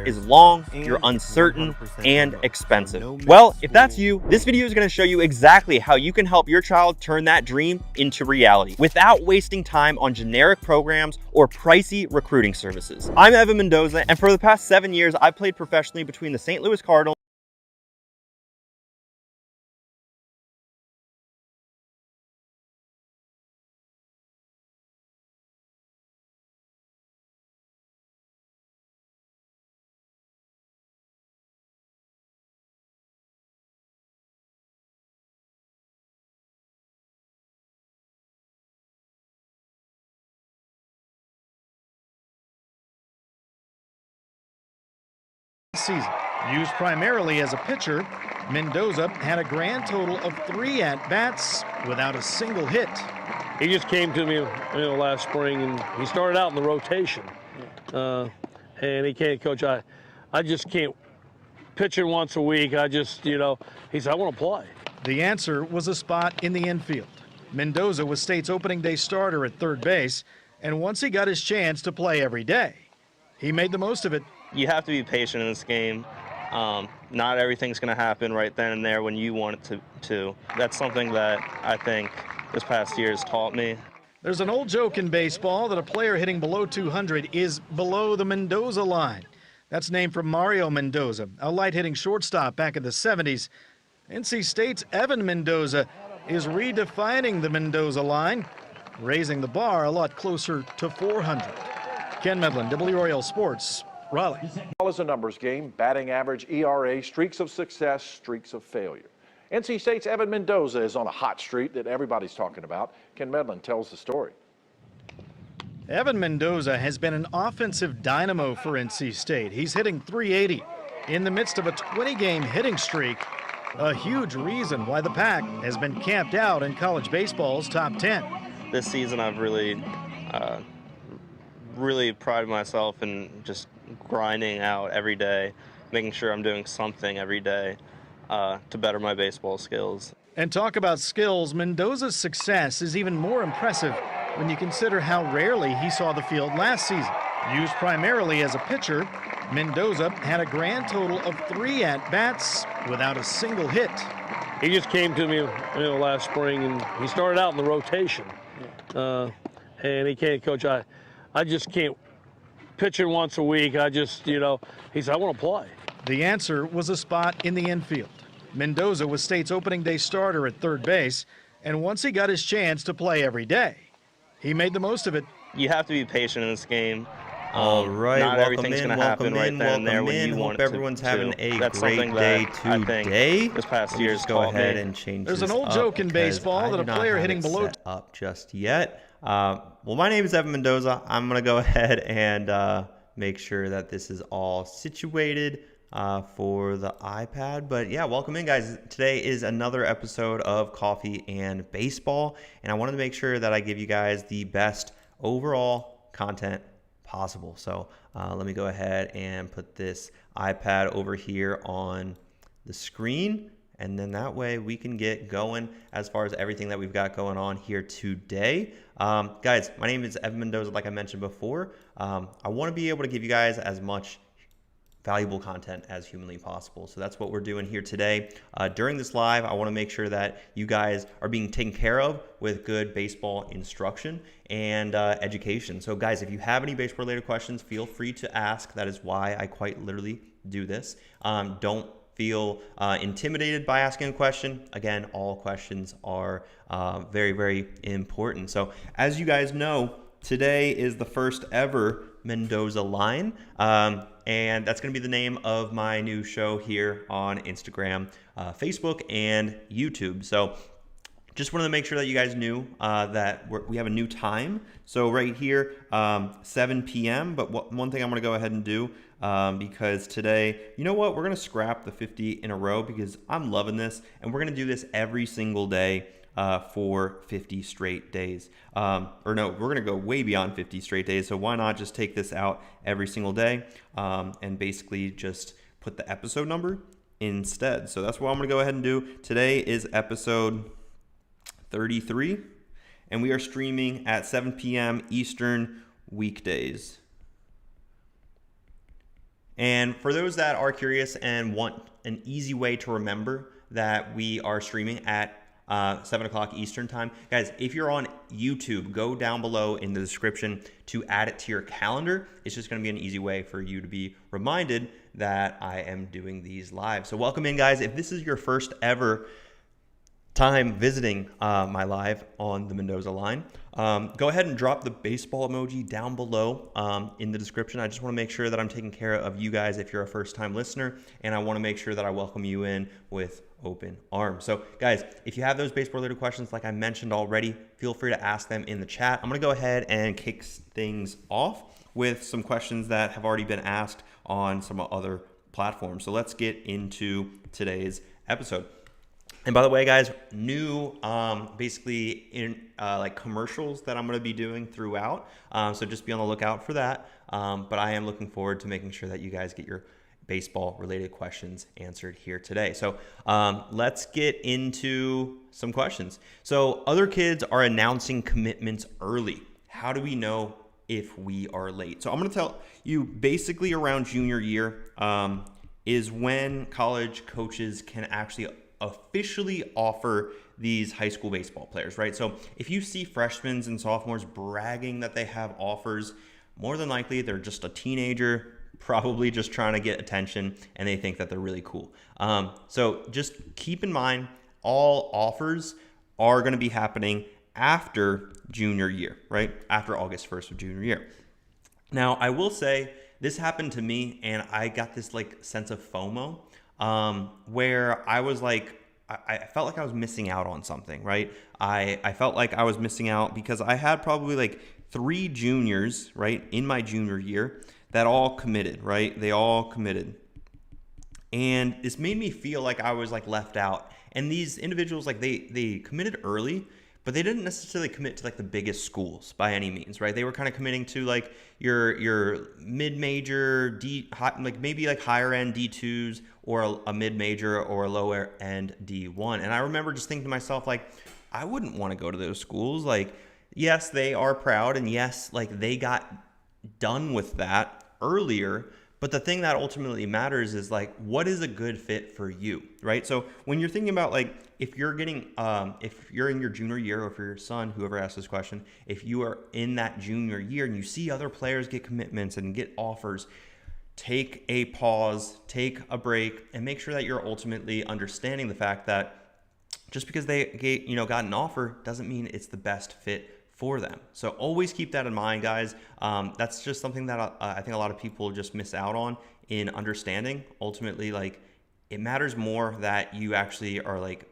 is long, you're uncertain, and expensive. Well, if that's you, this video is going to show you exactly how you can help your child turn that dream into reality without wasting time on generic programs or pricey recruiting services. I'm Evan Mendoza, and for the past 7 years, I've played professionally between the St. Louis Cardinals season. Used primarily as a pitcher, Mendoza had a grand total of 3 at-bats without a single hit. He just came to me, last spring, and he started out in the rotation. And he can't, Coach, I just can't pitch it once a week. I just, he said, I want to play. The answer was a spot in the infield. Mendoza was State's opening day starter at third base, and once he got his chance to play every day, he made the most of it. You have to be patient in this game. Not everything's going to happen right then and there when you want it to. That's something that I think this past year has taught me. There's an old joke in baseball that a player hitting below 200 is below the Mendoza line. That's named for Mario Mendoza, a light-hitting shortstop back in the 70s. NC State's Evan Mendoza is redefining the Mendoza line, raising the bar a lot closer to 400. Ken Medlin, WRAL Sports, Raleigh. All is a numbers game, batting average, ERA, streaks of success, streaks of failure. NC State's Evan Mendoza is on a hot streak that everybody's talking about. Ken Medlin tells the story. Evan Mendoza has been an offensive dynamo for NC State. He's hitting .380 in the midst of a 20-game hitting streak, a huge reason why the Pack has been camped out in college baseball's top 10. This season I've really prided myself in just grinding out every day, making sure I'm doing something every day to better my baseball skills. And talk about skills, Mendoza's success is even more impressive when you consider how rarely he saw the field last season. Used primarily as a pitcher, Mendoza had a grand total of 3 at-bats without a single hit. He just came to me, last spring, and he started out in the rotation. And he can't, Coach, I just can't pitch it once a week. I just, he said, I want to play. The answer was a spot in the infield. Mendoza was State's opening day starter at third base, and once he got his chance to play every day, he made the most of it. You have to be patient in this game. All right, not welcome everything's in, going to happen right then and there when you Hope want it to. everyone's having a That's great something day that I think today. this past year has Just go taught ahead me. and change There's this an old up joke in because baseball I that do a not player have hitting it below set up just yet. Well, my name is Evan Mendoza. I'm going to go ahead and make sure that this is all situated for the iPad. But yeah, welcome in, guys. Today is another episode of Coffee and Baseball, and I wanted to make sure that I give you guys the best overall content possible. So let me go ahead and put this iPad over here on the screen, and then that way we can get going as far as everything that we've got going on here today. Guys, my name is Evan Mendoza, like I mentioned before. I want to be able to give you guys as much valuable content as humanly possible. So that's what we're doing here today. During this live, I want to make sure that you guys are being taken care of with good baseball instruction and education. So guys, if you have any baseball related questions, feel free to ask. That is why I quite literally do this. Don't feel intimidated by asking a question. Again, all questions are very, very important. So as you guys know, today is the first ever Mendoza Line, and that's going to be the name of my new show here on Instagram, Facebook, and YouTube. So just wanted to make sure that you guys knew that we have a new time. So right here, 7 p.m. But one thing I'm going to go ahead and do, because today, you know what? We're going to scrap the 50 in a row because I'm loving this, and we're going to do this every single day for 50 straight days. Or no, we're going to go way beyond 50 straight days. So why not just take this out every single day and basically just put the episode number instead. So that's what I'm going to go ahead and do. Today is episode 33, and we are streaming at 7 p.m. Eastern weekdays. And for those that are curious and want an easy way to remember that we are streaming at 7 o'clock Eastern time. Guys, if you're on YouTube, go down below in the description to add it to your calendar. It's just going to be an easy way for you to be reminded that I am doing these live. So welcome in, guys. If this is your first ever time visiting my live on the Mendoza Line, go ahead and drop the baseball emoji down below in the description. I just want to make sure that I'm taking care of you guys if you're a first-time listener, and I want to make sure that I welcome you in with open arms. So guys, if you have those baseball-related questions like I mentioned already, feel free to ask them in the chat. I'm going to go ahead and kick things off with some questions that have already been asked on some other platforms. So let's get into today's episode. And by the way, guys, new basically in like commercials that I'm going to be doing throughout. So just be on the lookout for that. But I am looking forward to making sure that you guys get your baseball related questions answered here today. So let's get into some questions. So other kids are announcing commitments early. How do we know if we are late? So I'm going to tell you basically around junior year is when college coaches can actually officially offer these high school baseball players, right? So if you see freshmen and sophomores bragging that they have offers, more than likely they're just a teenager, probably just trying to get attention, and they think that they're really cool. So just keep in mind, all offers are going to be happening after junior year, right? After August 1st of junior year. Now, I will say this happened to me, and I got this like sense of FOMO where I was like, I felt like I was missing out on something, right? I felt like I was missing out because I had probably like 3 juniors, right, in my junior year that all committed, right? They all committed. And this made me feel like I was like left out. And these individuals, like they committed early, but they didn't necessarily commit to like the biggest schools by any means, right? They were kind of committing to like your mid-major, like maybe like higher end D2s or a mid-major or a lower end D1. And I remember just thinking to myself, like, I wouldn't want to go to those schools. Like, yes, they are proud, and yes, like they got done with that earlier. But the thing that ultimately matters is like, what is a good fit for you, right? So when you're thinking about like, if you're getting, if you're in your junior year, or for your son, whoever asked this question, if you are in that junior year and you see other players get commitments and get offers, take a pause, take a break, and make sure that you're ultimately understanding the fact that just because they got an offer doesn't mean it's the best fit for them. So always keep that in mind, guys. That's just something that I think a lot of people just miss out on in understanding. Ultimately, like, it matters more that you actually are like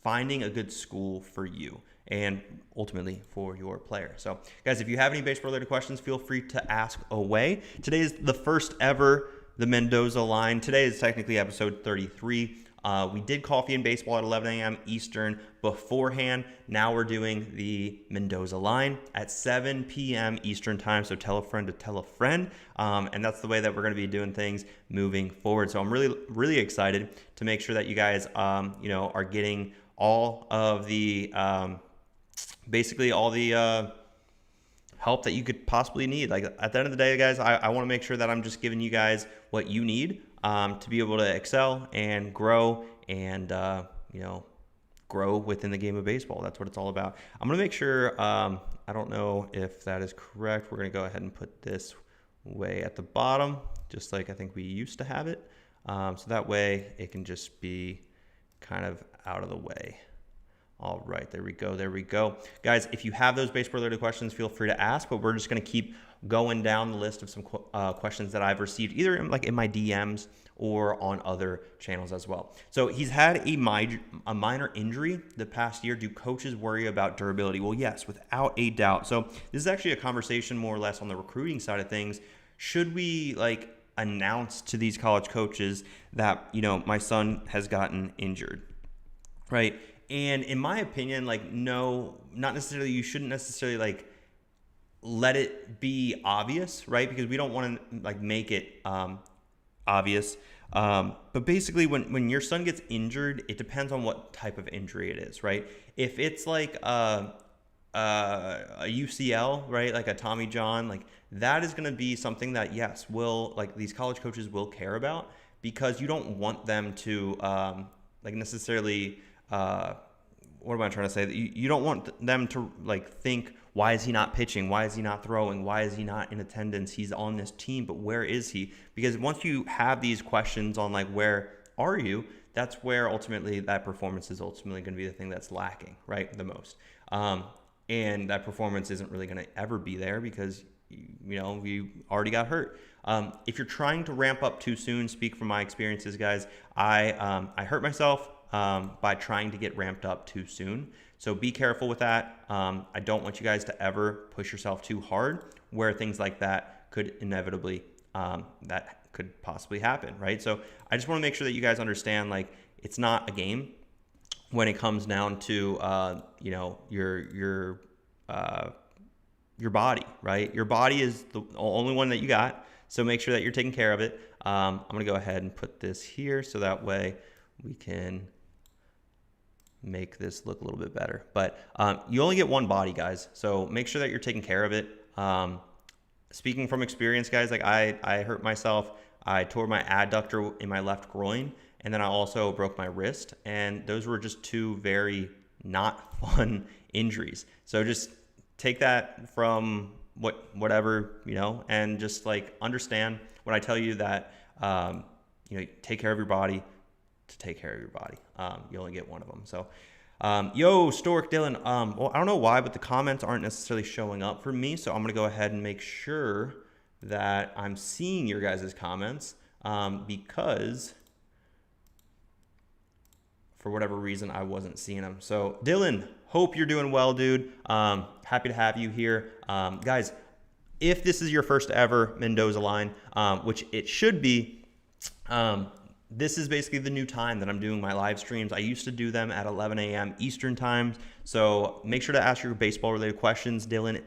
finding a good school for you and ultimately for your player. So guys, if you have any baseball related questions, feel free to ask away. Today is the first ever the Mendoza Line. Today is technically episode 33. We did Coffee and Baseball at 11 a.m. Eastern beforehand. Now we're doing the Mendoza Line at 7 p.m. Eastern time. So tell a friend to tell a friend. And that's the way that we're going to be doing things moving forward. So I'm really, really excited to make sure that you guys, are getting all of the, basically all the help that you could possibly need. Like at the end of the day, guys, I want to make sure that I'm just giving you guys what you need to be able to excel and grow and, grow within the game of baseball. That's what it's all about. I'm going to make sure, I don't know if that is correct. We're going to go ahead and put this way at the bottom, just like I think we used to have it. So that way it can just be kind of out of the way. All right, there we go. There we go. Guys, if you have those baseball related questions, feel free to ask, but we're just going to keep going down the list of some questions that I've received either in my DMs or on other channels as well. So he's had a minor injury the past year. Do coaches worry about durability? Well, yes, without a doubt. So this is actually a conversation more or less on the recruiting side of things. Should we announce to these college coaches that, my son has gotten injured, right? And in my opinion, no, not necessarily. You shouldn't necessarily let it be obvious, right? Because we don't want to make it obvious. But basically, when your son gets injured, it depends on what type of injury it is, right? If it's a UCL, right? Like a Tommy John, like that is going to be something that, yes, will, like, these college coaches will care about, because you don't want them to like necessarily what am I trying to say? You don't want them to like think, why is he not pitching? Why is he not throwing? Why is he not in attendance? He's on this team, but where is he? Because once you have these questions on like, where are you? That's where ultimately that performance is ultimately going to be the thing that's lacking, right? The most. And that performance isn't really going to ever be there because, you know, you already got hurt. If you're trying to ramp up too soon, speak from my experiences, guys, I hurt myself by trying to get ramped up too soon. So be careful with that. I don't want you guys to ever push yourself too hard where things like that could inevitably, that could possibly happen, right? So I just want to make sure that you guys understand, like, it's not a game when it comes down to, you know, your body, right? Your body is the only one that you got. So make sure that you're taking care of it. I'm going to go ahead and put this here so that way we can make this look a little bit better. But you only get one body, guys. So make sure that you're taking care of it. Speaking from experience, guys, like I hurt myself. I tore my adductor in my left groin, and then I also broke my wrist. And those were just two very not fun injuries. So just take that from whatever, you know, and just like understand when I tell you that, you know, take care of your body to take care of your body. You only get one of them. So, yo, Stork Dylan. Well, I don't know why, but the comments aren't necessarily showing up for me. So I'm going to go ahead and make sure that I'm seeing your guys' comments, because for whatever reason, I wasn't seeing them. So Dylan, hope you're doing well, dude. Happy to have you here. Guys, if this is your first ever Mendoza Line, which it should be, this is basically the new time that I'm doing my live streams. I used to do them at 11 a.m. Eastern time. So make sure to ask your baseball related questions, Dylan.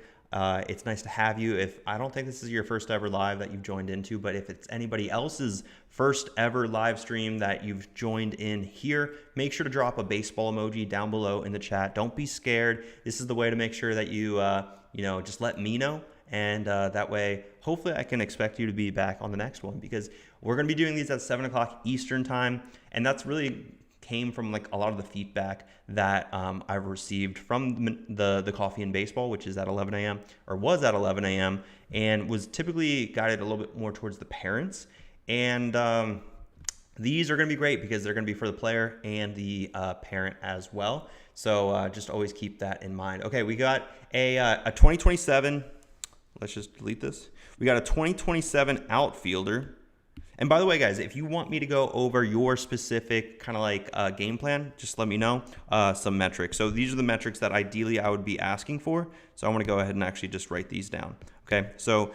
It's nice to have you. If I don't think this is your first ever live that you've joined into, but if it's anybody else's first ever live stream that you've joined in here, make sure to drop a baseball emoji down below in the chat. Don't be scared. This is the way to make sure that you, you know, just let me know. And that way, hopefully I can expect you to be back on the next one, because we're going to be doing these at 7 o'clock Eastern time. And that's really came from like a lot of the feedback that I've received from the Coffee and Baseball, which is at 11 a.m. or was at 11 a.m. and was typically guided a little bit more towards the parents. And these are going to be great because they're going to be for the player and the parent as well. So just always keep that in mind. Okay, we got a 2027. Let's just delete this. We got a 2027 outfielder. And by the way, guys, if you want me to go over your specific kind of like game plan, just let me know some metrics. So these are the metrics that ideally I would be asking for. So I want to go ahead and actually just write these down. Okay, so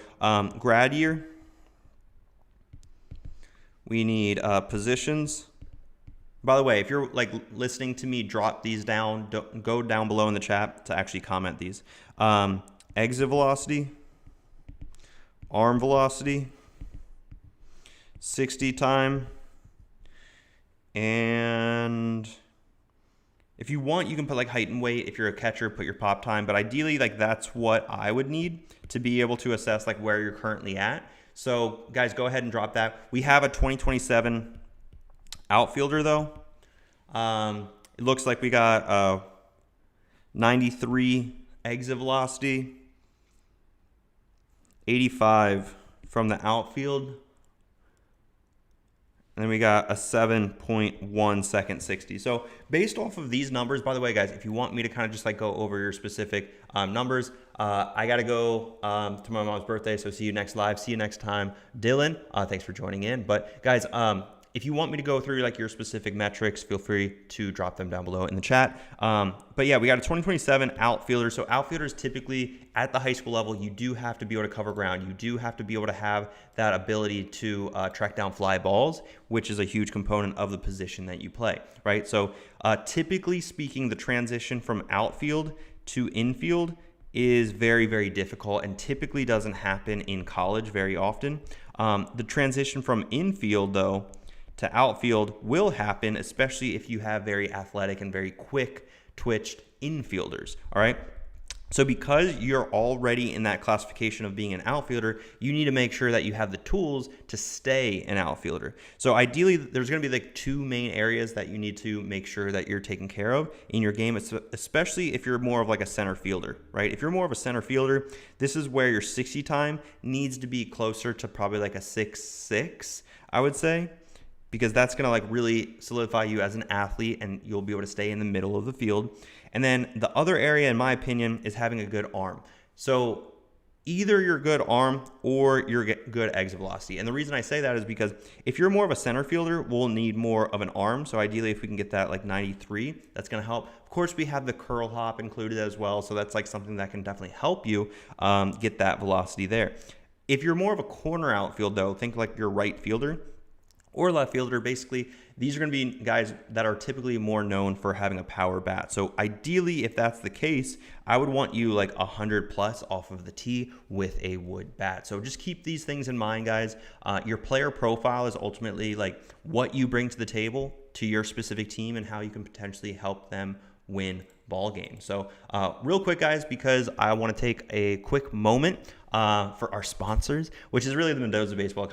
grad year. We need positions. By the way, if you're like listening to me drop these down, go down below in the chat to actually comment these. Exit velocity, arm velocity, 60 time, and if you want, you can put like height and weight. If you're a catcher, put your pop time, but ideally like that's what I would need to be able to assess like where you're currently at. So guys, go ahead and drop that. We have a 2027 outfielder though. It looks like we got 93 exit velocity, 85 from the outfield, and then we got a 7.1 second 60. So based off of these numbers, by the way, guys, if you want me to kind of just like go over your specific numbers, I got to go to my mom's birthday. So see you next live. See you next time. Dylan, thanks for joining in. But guys, if you want me to go through like your specific metrics, feel free to drop them down below in the chat. But yeah, we got a 2027 outfielder. So outfielders typically at the high school level, you do have to be able to cover ground. You do have to be able to have that ability to track down fly balls, which is a huge component of the position that you play, right? So typically speaking, the transition from outfield to infield is very, very difficult and typically doesn't happen in college very often. The transition from infield though to outfield will happen, especially if you have very athletic and very quick twitched infielders. All right. So because you're already in that classification of being an outfielder, you need to make sure that you have the tools to stay an outfielder. So ideally, there's going to be like two main areas that you need to make sure that you're taking care of in your game, especially if you're more of like a center fielder, right? If you're more of a center fielder, this is where your 60 time needs to be closer to probably like a 6.6, I would say, because that's going to like really solidify you as an athlete and you'll be able to stay in the middle of the field. And then the other area, in my opinion, is having a good arm. So either your good arm or your good exit velocity. And the reason I say that is because if you're more of a center fielder, we'll need more of an arm. So ideally, if we can get that like 93, that's going to help. Of course, we have the curl hop included as well. So that's like something that can definitely help you get that velocity there. If you're more of a corner outfield, though, think like your right fielder or left fielder. Basically, these are going to be guys that are typically more known for having a power bat. So ideally, if that's the case, I would want you like 100 plus off of the tee with a wood bat. So just keep these things in mind, guys. Your player profile is ultimately like what you bring to the table to your specific team and how you can potentially help them win ball games. So real quick, guys, because I want to take a quick moment for our sponsors, which is really the Mendoza Baseball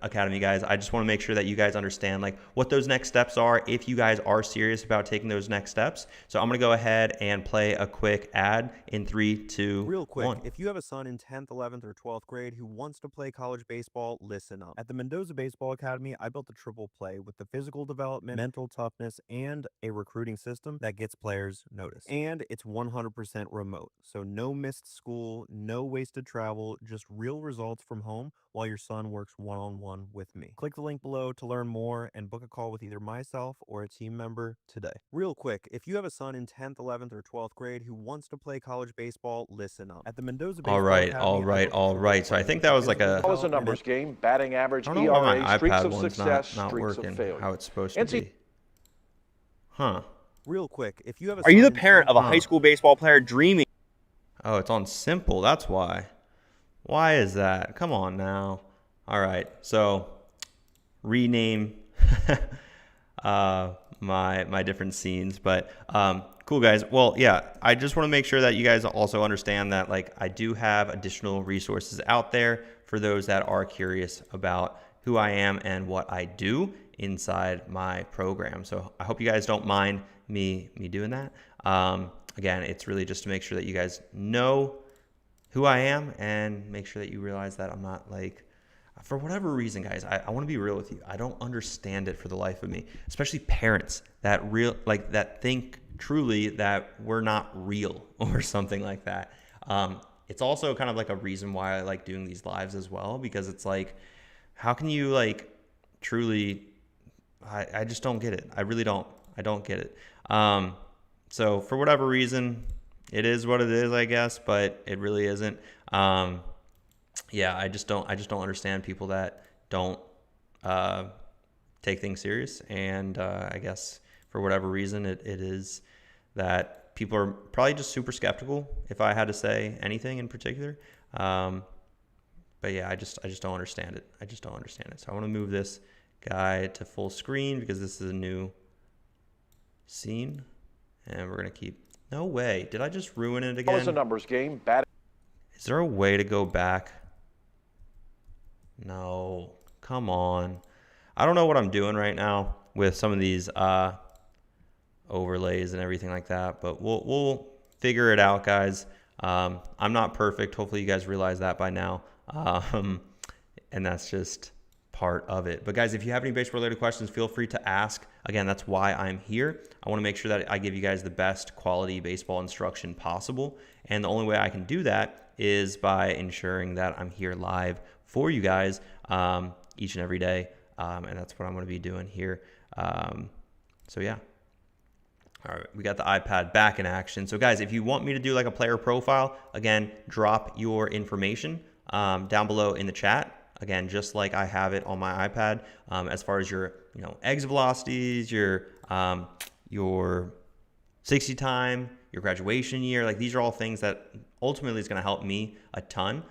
Academy, guys. I just want to make sure that you guys understand like what those next steps are if you guys are serious about taking those next steps. So I'm going to go ahead and play a quick ad in 3, 2, Real quick, 1. if you have a son in 10th, 11th, or 12th grade who wants to play college baseball, listen up. At the Mendoza Baseball Academy, I built a triple play with the physical development, mental toughness, and a recruiting system that gets players noticed. And it's 100% remote, so no missed school, no wasted travel, just real results from home while your son works one-on-one with me. Click the link below to learn more and book a call with either myself or a team member today. Real quick, if you have a son in 10th, 11th, or 12th grade who wants to play college baseball, listen up. At the Mendoza Baseball Academy, All right. So I think that was like a, Ball is a numbers game, batting average, I don't know why ERA, my streaks iPad of one's success, not streaks working of failure. how it's supposed to be. Huh. Real quick, if you have a Are you the son in parent of a 10th high school baseball player dreaming? Oh, it's on simple. That's why. Why is that? Come on now. All right. So rename my different scenes, but cool, guys. Well, yeah, I just want to make sure that you guys also understand that like I do have additional resources out there for those that are curious about who I am and what I do inside my program. So I hope you guys don't mind me doing that. Again, it's really just to make sure that you guys know who I am and make sure that you realize that I'm not like, for whatever reason, guys, I want to be real with you. I don't understand it for the life of me, especially parents that that think truly that we're not real or something like that. It's also kind of like a reason why I like doing these lives as well, because it's like, how can you like truly, I just don't get it. I really don't. I don't get it. So for whatever reason, it is what it is, I guess, but it really isn't. Yeah, I just don't understand people that don't take things serious. And I guess for whatever reason, it is that people are probably just super skeptical, if I had to say anything in particular. But yeah, I just don't understand it. I just don't understand it. So I want to move this guy to full screen because this is a new scene. And we're going to keep... No way. Did I just ruin it again? Ball is a numbers game. Is there a way to go back? No. Come on. I don't know what I'm doing right now with some of these overlays and everything like that, but we'll figure it out, guys. I'm not perfect. Hopefully you guys realize that by now. And that's just part of it. But guys, if you have any baseball related questions, feel free to ask. Again, that's why I'm here. I want to make sure that I give you guys the best quality baseball instruction possible. And the only way I can do that is by ensuring that I'm here live for you guys each and every day. And that's what I'm going to be doing here. So yeah. All right, we got the iPad back in action. So guys, if you want me to do like a player profile, again, drop your information down below in the chat. Again, just like I have it on my iPad, as far as your exit velocities, your 60 time, your graduation year, like these are all things that ultimately is going to help me a ton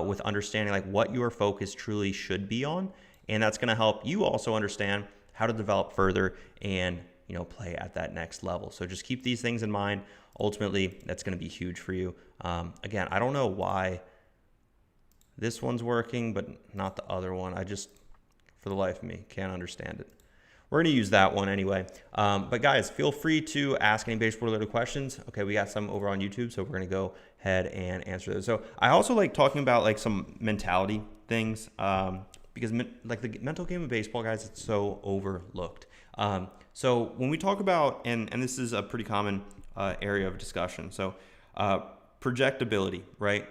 with understanding like what your focus truly should be on. And that's going to help you also understand how to develop further and play at that next level. So just keep these things in mind. Ultimately, that's going to be huge for you. Again, I don't know why this one's working, but not the other one. I just, for the life of me, can't understand it. We're going to use that one anyway. But guys, feel free to ask any baseball related questions. Okay, we got some over on YouTube, so we're going to go ahead and answer those. So I also like talking about like some mentality things because like the mental game of baseball, guys, it's so overlooked. So when we talk about, and this is a pretty common area of discussion, so projectability, right?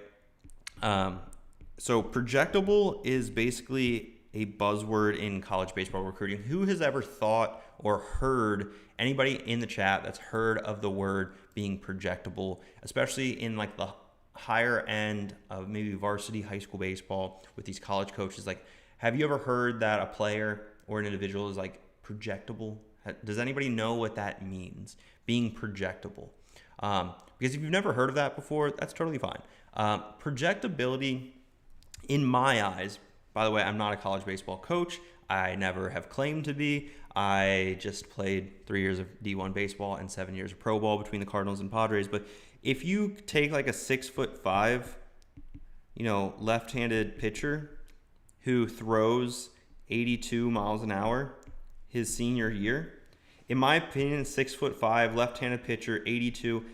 So projectable is basically a buzzword in college baseball recruiting. Who has ever thought or heard, anybody in the chat that's heard of the word being projectable, especially in like the higher end of maybe varsity high school baseball with these college coaches? Like, have you ever heard that a player or an individual is like projectable? Does anybody know what that means, being projectable? Because if you've never heard of that before, that's totally fine. Projectability, in my eyes, by the way, I'm not a college baseball coach. I never have claimed to be. I just played 3 years of D1 baseball and 7 years of pro ball between the Cardinals and Padres. But if you take like a 6'5", left-handed pitcher who throws 82 miles an hour his senior year, in my opinion, 6'5", left-handed pitcher, 82.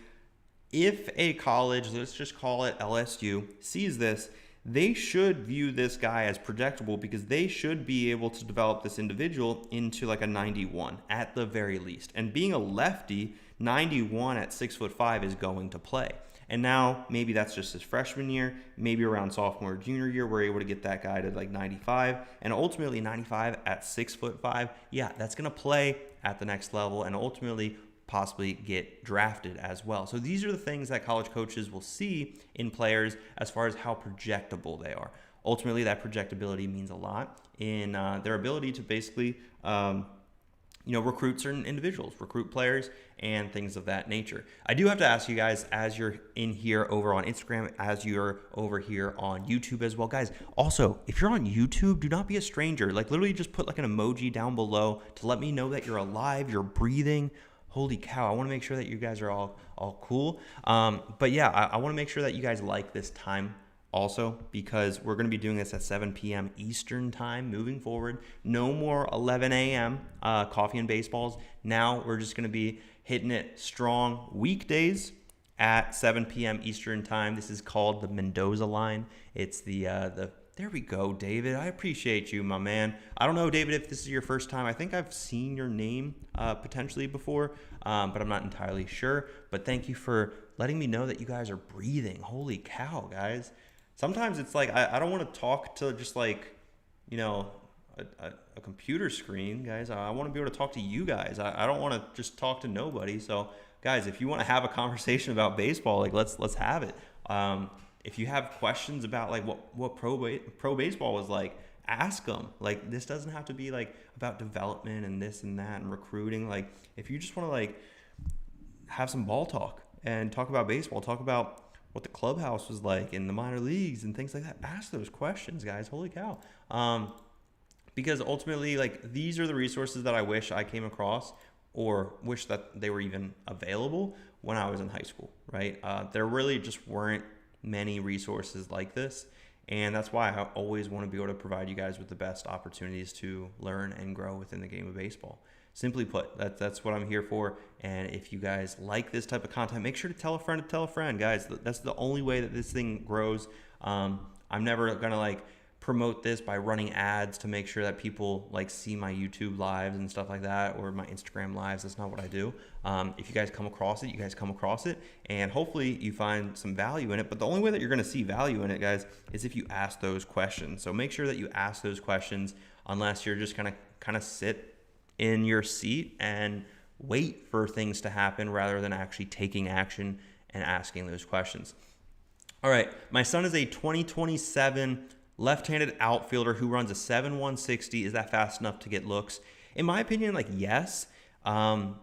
If a college, let's just call it LSU, sees this, they should view this guy as projectable because they should be able to develop this individual into like a 91 at the very least. And being a lefty, 91 at 6'5" is going to play. And now maybe that's just his freshman year, maybe around sophomore or junior year, we're able to get that guy to like 95. And ultimately 95 at 6'5", yeah, that's going to play at the next level and ultimately possibly get drafted as well. So these are the things that college coaches will see in players as far as how projectable they are. Ultimately, that projectability means a lot in their ability to basically, recruit certain individuals, recruit players, and things of that nature. I do have to ask you guys, as you're in here over on Instagram, as you're over here on YouTube as well, guys, also, if you're on YouTube, do not be a stranger. Like literally just put like an emoji down below to let me know that you're alive, you're breathing. Holy cow, I want to make sure that you guys are all cool. But yeah, I want to make sure that you guys like this time also because we're going to be doing this at 7 p.m. Eastern time moving forward. No more 11 a.m. Coffee and baseballs. Now we're just going to be hitting it strong weekdays at 7 p.m. Eastern time. This is called the Mendoza Line. It's there we go, David. I appreciate you, my man. I don't know, David, if this is your first time. I think I've seen your name potentially before, but I'm not entirely sure. But thank you for letting me know that you guys are breathing. Holy cow, guys. Sometimes it's like I don't want to talk to just like, a computer screen, guys. I want to be able to talk to you guys. I don't want to just talk to nobody. So, guys, if you want to have a conversation about baseball, like let's have it. If you have questions about like what pro baseball was like, ask them. Like this doesn't have to be like about development and this and that and recruiting. Like if you just want to like have some ball talk and talk about baseball, talk about what the clubhouse was like in the minor leagues and things like that, ask those questions, guys. Holy cow. Because ultimately, like these are the resources that I wish I came across or wish that they were even available when I was in high school, right? There really just weren't many resources like this, and that's why I always want to be able to provide you guys with the best opportunities to learn and grow within the game of baseball. Simply put, that's what I'm here for. And if you guys like this type of content, make sure to tell a friend, guys. That's the only way that this thing grows. I'm never gonna like promote this by running ads to make sure that people like see my YouTube lives and stuff like that or my Instagram lives. That's not what I do. If you guys come across it, you guys come across it, and hopefully you find some value in it. But the only way that you're going to see value in it, guys, is if you ask those questions. So make sure that you ask those questions, unless you're just gonna kind of sit in your seat and wait for things to happen rather than actually taking action and asking those questions. All right, my son is a 2027 left-handed outfielder who runs a 7'1" 60. Is that fast enough to get looks? In my opinion, like, yes. Can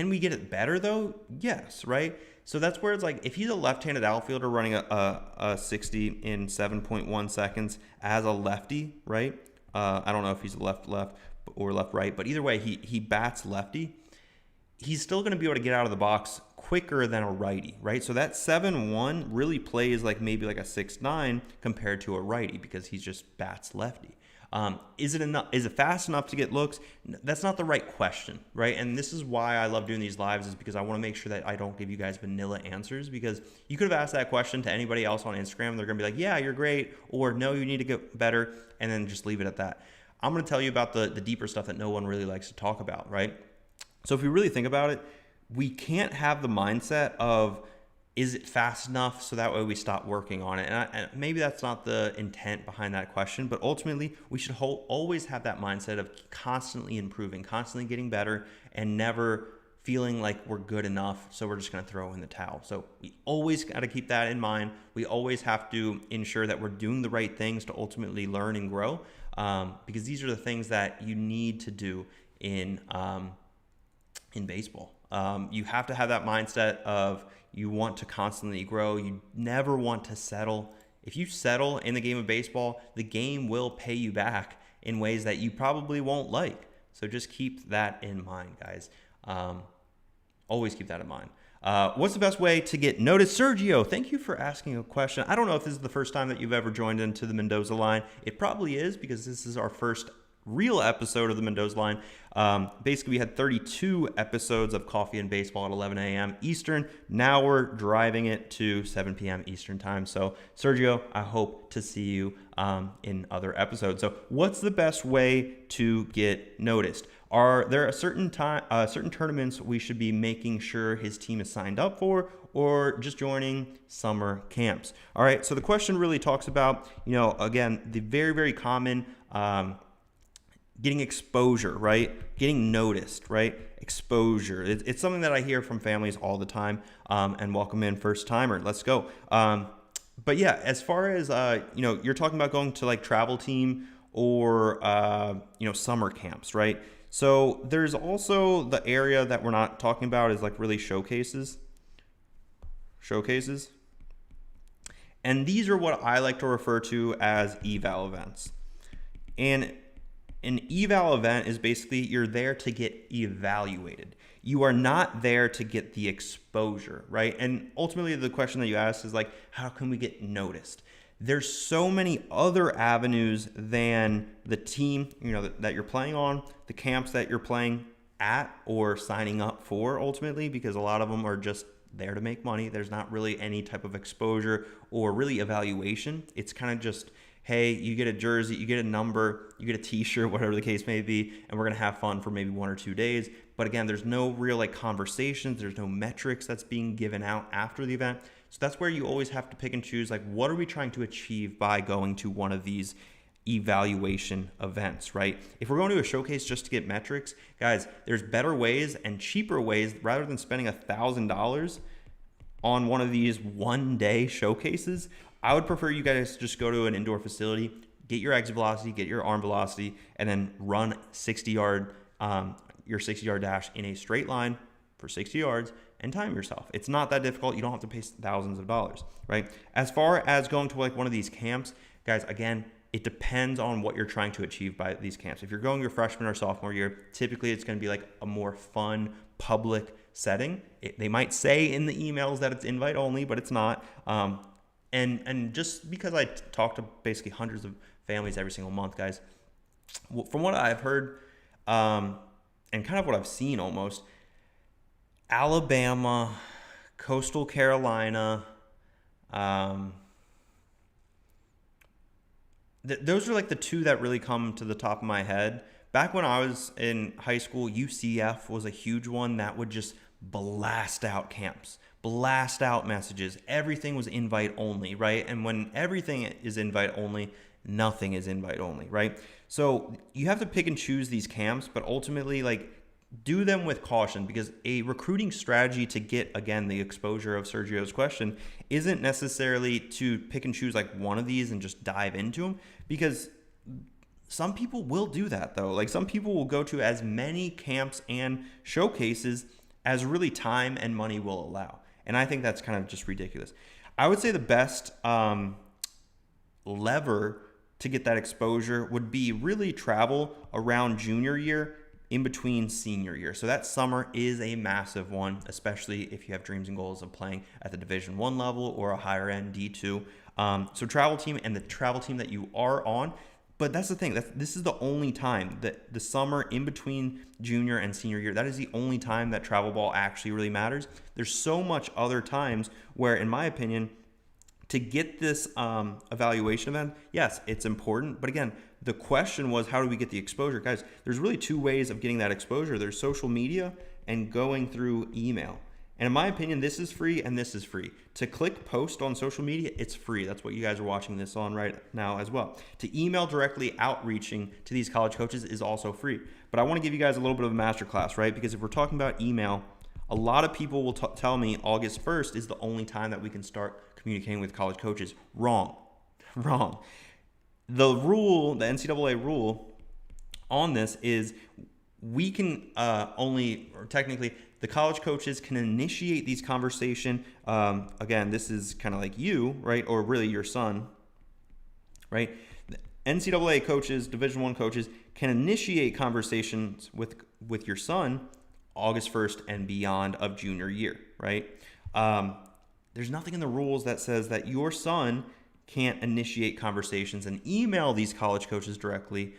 we get it better though? Yes, right? So that's where it's like, if he's a left-handed outfielder running a 60 in 7.1 seconds as a lefty, right? I don't know if he's left or left right, but either way, he bats lefty. he's still going to be able to get out of the box quicker than a righty, right? So that 7-1 really plays like maybe like a 6-9 compared to a righty because he's just bats lefty. Is it enough? Is it fast enough to get looks? That's not the right question, right? And this is why I love doing these lives, is because I want to make sure that I don't give you guys vanilla answers, because you could have asked that question to anybody else on Instagram. They're going to be like, yeah, you're great, or no, you need to get better, and then just leave it at that. I'm going to tell you about the deeper stuff that no one really likes to talk about, right? So if you really think about it, we can't have the mindset of, is it fast enough, so that way we stop working on it? And maybe that's not the intent behind that question, but ultimately we should always have that mindset of constantly improving, constantly getting better, and never feeling like we're good enough, so we're just going to throw in the towel. So we always got to keep that in mind. We always have to ensure that we're doing the right things to ultimately learn and grow, because these are the things that you need to do in baseball. You have to have that mindset of, you want to constantly grow. You never want to settle. If you settle in the game of baseball, the game will pay you back in ways that you probably won't like. So just keep that in mind, guys. Always keep that in mind. What's the best way to get noticed? Sergio, thank you for asking a question. I don't know if this is the first time that you've ever joined into the Mendoza Line. It probably is, because this is our first real episode of the Mendoza Line. Basically, we had 32 episodes of Coffee and Baseball at 11 a.m. Eastern. Now we're driving it to 7 p.m. Eastern time. So, Sergio, I hope to see you in other episodes. So, what's the best way to get noticed? Are there certain tournaments we should be making sure his team is signed up for, or just joining summer camps? All right. So the question really talks about, again, the very, very common getting exposure, right? Getting noticed, right? Exposure. It's something that I hear from families all the time. And welcome in first timer. Let's go. But yeah, as far as, you're talking about going to like travel team or, summer camps, right? So there's also the area that we're not talking about is like really showcases. And these are what I like to refer to as eval events. And an eval event is basically, you're there to get evaluated. You are not there to get the exposure, right? And ultimately the question that you asked is like, how can we get noticed? There's so many other avenues than the team, that you're playing on, the camps that you're playing at or signing up for ultimately, because a lot of them are just there to make money. There's not really any type of exposure or really evaluation. It's kind of just, hey, you get a jersey, you get a number, you get a t-shirt, whatever the case may be, and we're going to have fun for maybe 1 or 2 days. But again, there's no real like conversations. There's no metrics that's being given out after the event. So that's where you always have to pick and choose, like, what are we trying to achieve by going to one of these evaluation events, right? If we're going to a showcase just to get metrics, guys, there's better ways and cheaper ways. Rather than spending $1,000 on one of these one-day showcases, I would prefer you guys just go to an indoor facility, get your exit velocity, get your arm velocity, and then run your 60-yard dash in a straight line for 60 yards and time yourself. It's not that difficult. You don't have to pay thousands of dollars, right? As far as going to like one of these camps, guys, again, it depends on what you're trying to achieve by these camps. If you're going your freshman or sophomore year, typically it's going to be like a more fun public setting. They might say in the emails that it's invite only, but it's not. And just because I talk to basically hundreds of families every single month, guys, from what I've heard and kind of what I've seen almost, Alabama, Coastal Carolina, those are like the two that really come to the top of my head. Back when I was in high school, UCF was a huge one that would just blast out camps, blast out messages. Everything was invite only, right? And when everything is invite only, nothing is invite only, right? So you have to pick and choose these camps, but ultimately, like, do them with caution, because a recruiting strategy to get, again, the exposure of Sergio's question isn't necessarily to pick and choose like one of these and just dive into them, because some people will do that though. Like, some people will go to as many camps and showcases as really time and money will allow. And I think that's kind of just ridiculous. I would say the best lever to get that exposure would be really travel around junior year in between senior year. So that summer is a massive one, especially if you have dreams and goals of playing at the Division I level or a higher end D2. So travel team and the travel team that you are on. But that's the thing, this is the only time that the summer in between junior and senior year, that is the only time that travel ball actually really matters. There's so much other times where, in my opinion, to get this evaluation event, yes, it's important. But again, the question was, how do we get the exposure? Guys, there's really two ways of getting that exposure. There's social media and going through email. And in my opinion, this is free and this is free. To click post on social media, it's free. That's what you guys are watching this on right now as well. To email directly outreaching to these college coaches is also free. But I want to give you guys a little bit of a masterclass, right? Because if we're talking about email, a lot of people will tell me August 1st is the only time that we can start communicating with college coaches. Wrong. Wrong. The rule, the NCAA rule on this is we can technically, the college coaches can initiate these conversation. Again, this is kind of like you, right? Or really your son, right? The NCAA coaches, Division I coaches can initiate conversations with your son August 1st and beyond of junior year, right? There's nothing in the rules that says that your son can't initiate conversations and email these college coaches directly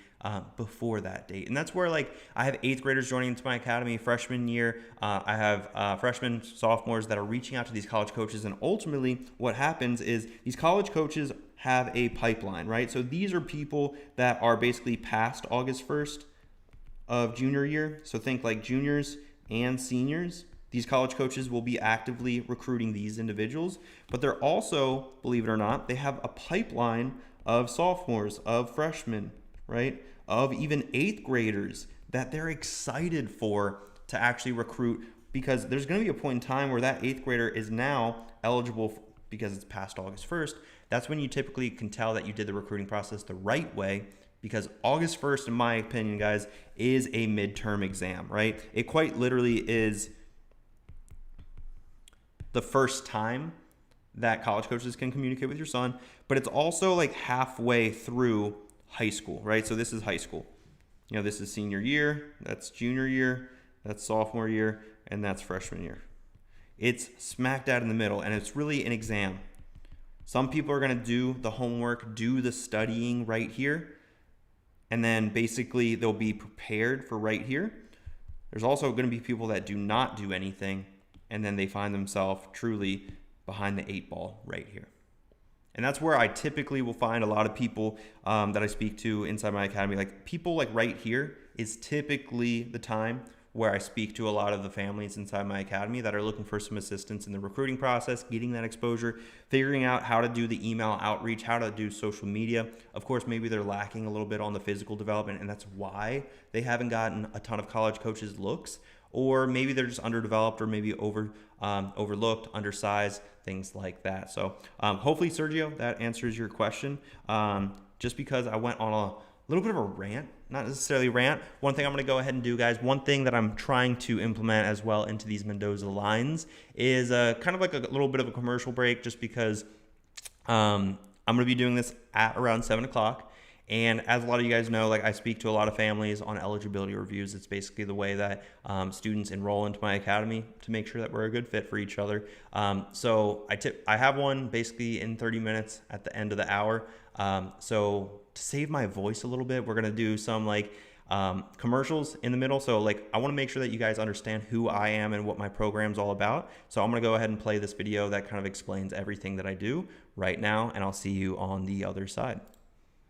before that date. And that's where, like, I have 8th graders joining into my academy freshman year. I have freshmen, sophomores that are reaching out to these college coaches. And ultimately what happens is these college coaches have a pipeline, right? So these are people that are basically past August 1st of junior year. So think like juniors and seniors. These college coaches will be actively recruiting these individuals, but they're also, believe it or not, they have a pipeline of sophomores, of freshmen, right? Of even 8th graders that they're excited for to actually recruit, because there's going to be a point in time where that 8th grader is now eligible because it's past August 1st. That's when you typically can tell that you did the recruiting process the right way, because August 1st, in my opinion, guys, is a midterm exam, right? It quite literally is the first time that college coaches can communicate with your son, but it's also like halfway through high school, right? So this is high school. You know, this is senior year, that's junior year, that's sophomore year, and that's freshman year. It's smack dab in the middle, and it's really an exam. Some people are going to do the homework, do the studying right here, and then basically they'll be prepared for right here. There's also going to be people that do not do anything, and then they find themselves truly behind the 8 ball right here. And that's where I typically will find a lot of people that I speak to inside my academy. Like, people like right here is typically the time where I speak to a lot of the families inside my academy that are looking for some assistance in the recruiting process, getting that exposure, figuring out how to do the email outreach, how to do social media. Of course, maybe they're lacking a little bit on the physical development, and that's why they haven't gotten a ton of college coaches looks. Or maybe they're just underdeveloped, or maybe overlooked, undersized, things like that. So hopefully, Sergio, that answers your question. Just because I went on a little bit of a rant, not necessarily rant. One thing I'm going to go ahead and do, guys, one thing that I'm trying to implement as well into these Mendoza lines is kind of like a little bit of a commercial break, just because I'm going to be doing this at around 7 o'clock. And as a lot of you guys know, like, I speak to a lot of families on eligibility reviews. It's basically the way that students enroll into my academy to make sure that we're a good fit for each other. So I have one basically in 30 minutes at the end of the hour. So to save my voice a little bit, we're going to do some like commercials in the middle. So like, I want to make sure that you guys understand who I am and what my program's all about. So I'm going to go ahead and play this video that kind of explains everything that I do right now, and I'll see you on the other side.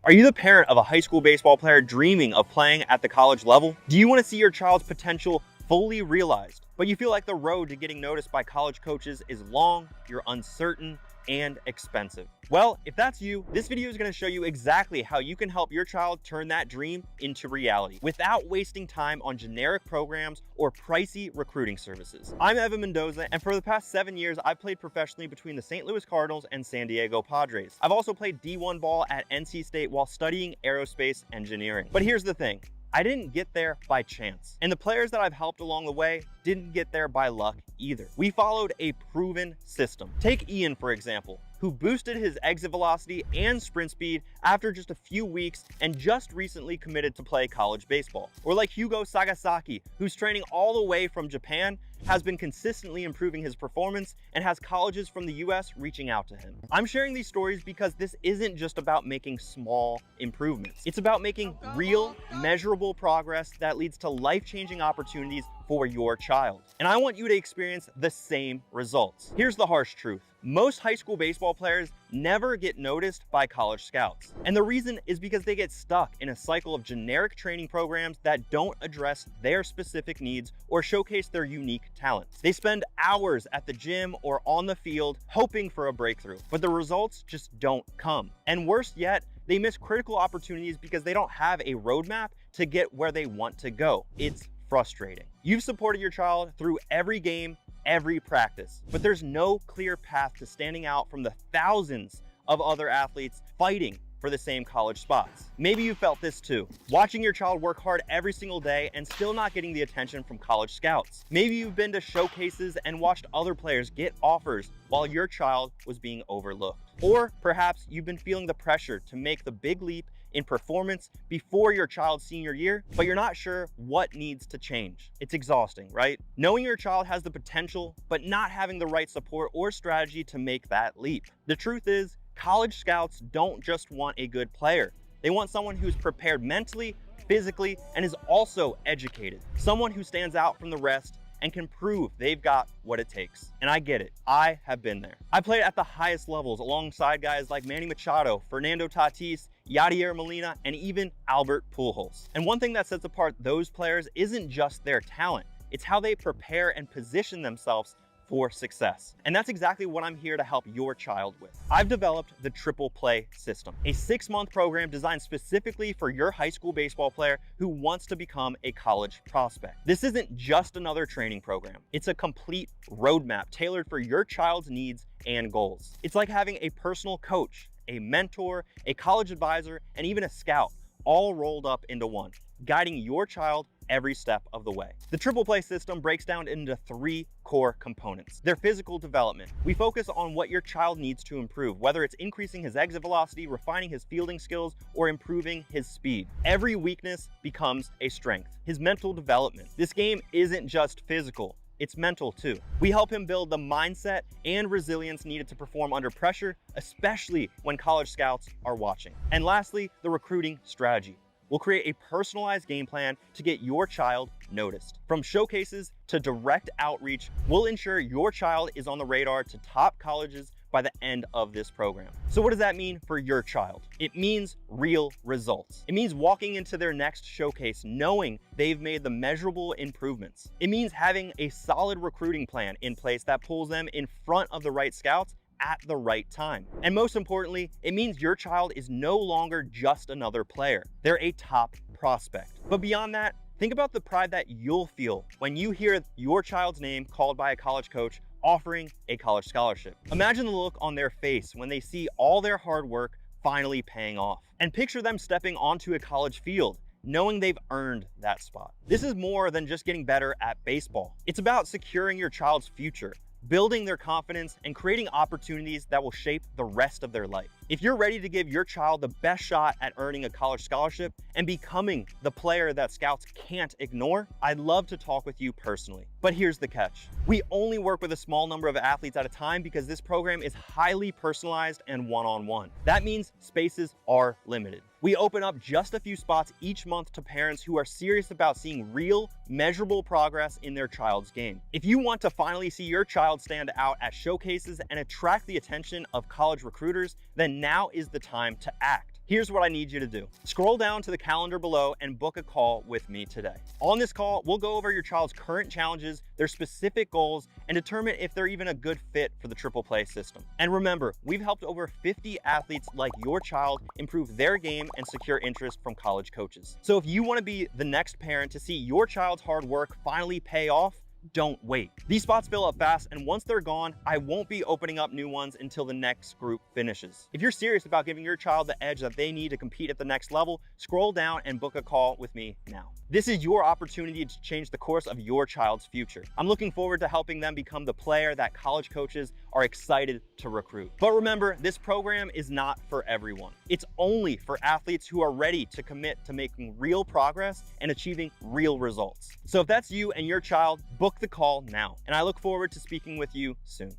Are you the parent of a high school baseball player dreaming of playing at the college level? Do you want to see your child's potential fully realized, but you feel like the road to getting noticed by college coaches is long, you're uncertain, and expensive? Well, if that's you, this video is going to show you exactly how you can help your child turn that dream into reality without wasting time on generic programs or pricey recruiting services. I'm Evan Mendoza, and for the past 7 years, I've played professionally between the St. Louis Cardinals and San Diego Padres. I've also played D1 ball at NC State while studying aerospace engineering. But here's the thing. I didn't get there by chance. And the players that I've helped along the way didn't get there by luck either. We followed a proven system. Take Ian, for example. who boosted his exit velocity and sprint speed after just a few weeks and just recently committed to play college baseball. Or like Hugo Sagasaki, who's training all the way from Japan, has been consistently improving his performance and has colleges from the US reaching out to him. I'm sharing these stories because this isn't just about making small improvements. It's about making real, measurable progress that leads to life-changing opportunities for your child. And I want you to experience the same results. Here's the harsh truth. Most high school baseball players never get noticed by college scouts. And the reason is because they get stuck in a cycle of generic training programs that don't address their specific needs or showcase their unique talents. They spend hours at the gym or on the field hoping for a breakthrough, but the results just don't come. And worse yet, they miss critical opportunities because they don't have a roadmap to get where they want to go. It's frustrating. You've supported your child through every game, every practice, but there's no clear path to standing out from the thousands of other athletes fighting for the same college spots. Maybe you felt this too, watching your child work hard every single day and still not getting the attention from college scouts. Maybe you've been to showcases and watched other players get offers while your child was being overlooked. Or perhaps you've been feeling the pressure to make the big leap in performance before your child's senior year, but you're not sure what needs to change. It's exhausting, right? Knowing your child has the potential, but not having the right support or strategy to make that leap. The truth is, college scouts don't just want a good player. They want someone who's prepared mentally, physically, and is also educated. Someone who stands out from the rest and can prove they've got what it takes. And I get it. I have been there. I played at the highest levels alongside guys like Manny Machado, Fernando Tatis, Yadier Molina, and even Albert Pujols. And one thing that sets apart those players isn't just their talent. It's how they prepare and position themselves for success. And that's exactly what I'm here to help your child with. I've developed the Triple Play system, a 6-month program designed specifically for your high school baseball player who wants to become a college prospect. This isn't just another training program. It's a complete roadmap tailored for your child's needs and goals. It's like having a personal coach, a mentor, a college advisor, and even a scout, all rolled up into one, guiding your child every step of the way. The Triple Play system breaks down into 3 core components. Their physical development. We focus on what your child needs to improve, whether it's increasing his exit velocity, refining his fielding skills, or improving his speed. Every weakness becomes a strength. His mental development. This game isn't just physical. It's mental too. We help him build the mindset and resilience needed to perform under pressure, especially when college scouts are watching. And lastly, the recruiting strategy. We'll create a personalized game plan to get your child noticed. From showcases to direct outreach, we'll ensure your child is on the radar to top colleges by the end of this program. So what does that mean for your child? It means real results. It means walking into their next showcase knowing they've made the measurable improvements. It means having a solid recruiting plan in place that pulls them in front of the right scouts at the right time. And most importantly, it means your child is no longer just another player. They're a top prospect. But beyond that, think about the pride that you'll feel when you hear your child's name called by a college coach offering a college scholarship. Imagine the look on their face when they see all their hard work finally paying off. And picture them stepping onto a college field, knowing they've earned that spot. This is more than just getting better at baseball. It's about securing your child's future, building their confidence, and creating opportunities that will shape the rest of their life. If you're ready to give your child the best shot at earning a college scholarship and becoming the player that scouts can't ignore, I'd love to talk with you personally. But here's the catch. We only work with a small number of athletes at a time because this program is highly personalized and one-on-one. That means spaces are limited. We open up just a few spots each month to parents who are serious about seeing real, measurable progress in their child's game. If you want to finally see your child stand out at showcases and attract the attention of college recruiters, then now is the time to act. Here's what I need you to do. Scroll down to the calendar below and book a call with me today. On this call, we'll go over your child's current challenges, their specific goals, and determine if they're even a good fit for the Triple Play system. And remember, we've helped over 50 athletes like your child improve their game and secure interest from college coaches. So if you want to be the next parent to see your child's hard work finally pay off, don't wait. These spots fill up fast, and once they're gone, I won't be opening up new ones until the next group finishes. If you're serious about giving your child the edge that they need to compete at the next level, scroll down and book a call with me now. This is your opportunity to change the course of your child's future. I'm looking forward to helping them become the player that college coaches are excited to recruit. But remember, this program is not for everyone. It's only for athletes who are ready to commit to making real progress and achieving real results. So if that's you and your child, book the call now. And I look forward to speaking with you soon.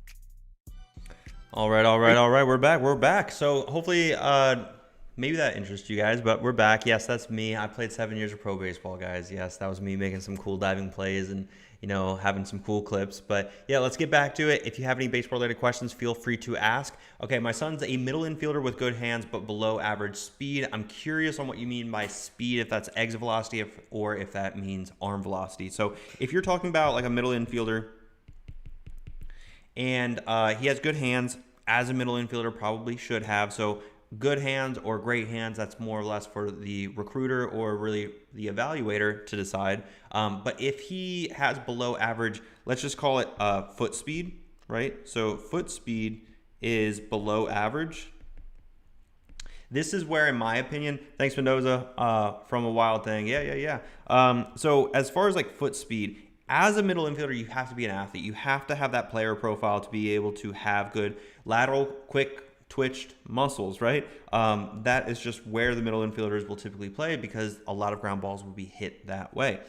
All right. We're back. So hopefully, maybe that interests you guys, but we're back. Yes, that's me. I played 7 years of pro baseball, guys. Yes, that was me making some cool diving plays and, having some cool clips. But yeah, let's get back to it. If you have any baseball related questions, feel free to ask. Okay, my son's a middle infielder with good hands, but below average speed. I'm curious on what you mean by speed, if that's exit velocity or if that means arm velocity. So if you're talking about like a middle infielder and he has good hands, as a middle infielder probably should have. So good hands or great hands, that's more or less for the recruiter or really the evaluator to decide. But if he has below average, let's just call it foot speed, right? So foot speed is below average. This is where, in my opinion, thanks Mendoza from a wild thing. Yeah. So as far as like foot speed, as a middle infielder, you have to be an athlete. You have to have that player profile to be able to have good lateral, quick, twitched muscles, right? That is just where the middle infielders will typically play because a lot of ground balls will be hit that way.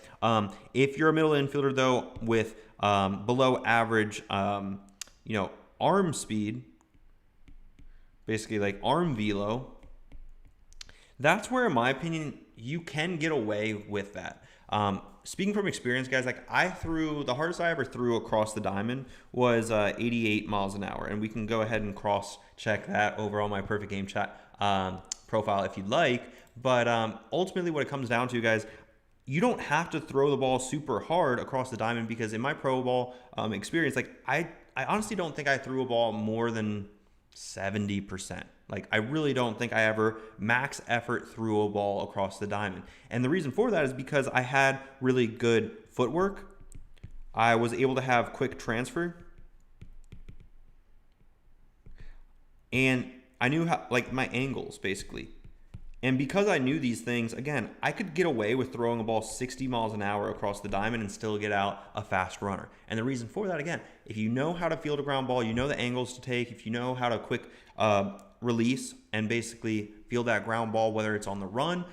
If you're a middle infielder, though, with below average, arm speed, basically like arm velo, that's where, in my opinion, you can get away with that. Speaking from experience, guys, like the hardest I ever threw across the diamond was 88 miles an hour. And we can go ahead and cross-check that over on my Perfect Game Chat profile if you'd like. But ultimately what it comes down to, guys, you don't have to throw the ball super hard across the diamond because in my pro ball experience, like I honestly don't think I threw a ball more than 70%. Like, I really don't think I ever max effort threw a ball across the diamond. And the reason for that is because I had really good footwork. I was able to have quick transfer. And I knew how, like, my angles, basically. And because I knew these things, again, I could get away with throwing a ball 60 miles an hour across the diamond and still get out a fast runner. And the reason for that, again, if you know how to field a ground ball, you know the angles to take, if you know how to quick release and basically field that ground ball, whether it's on the run,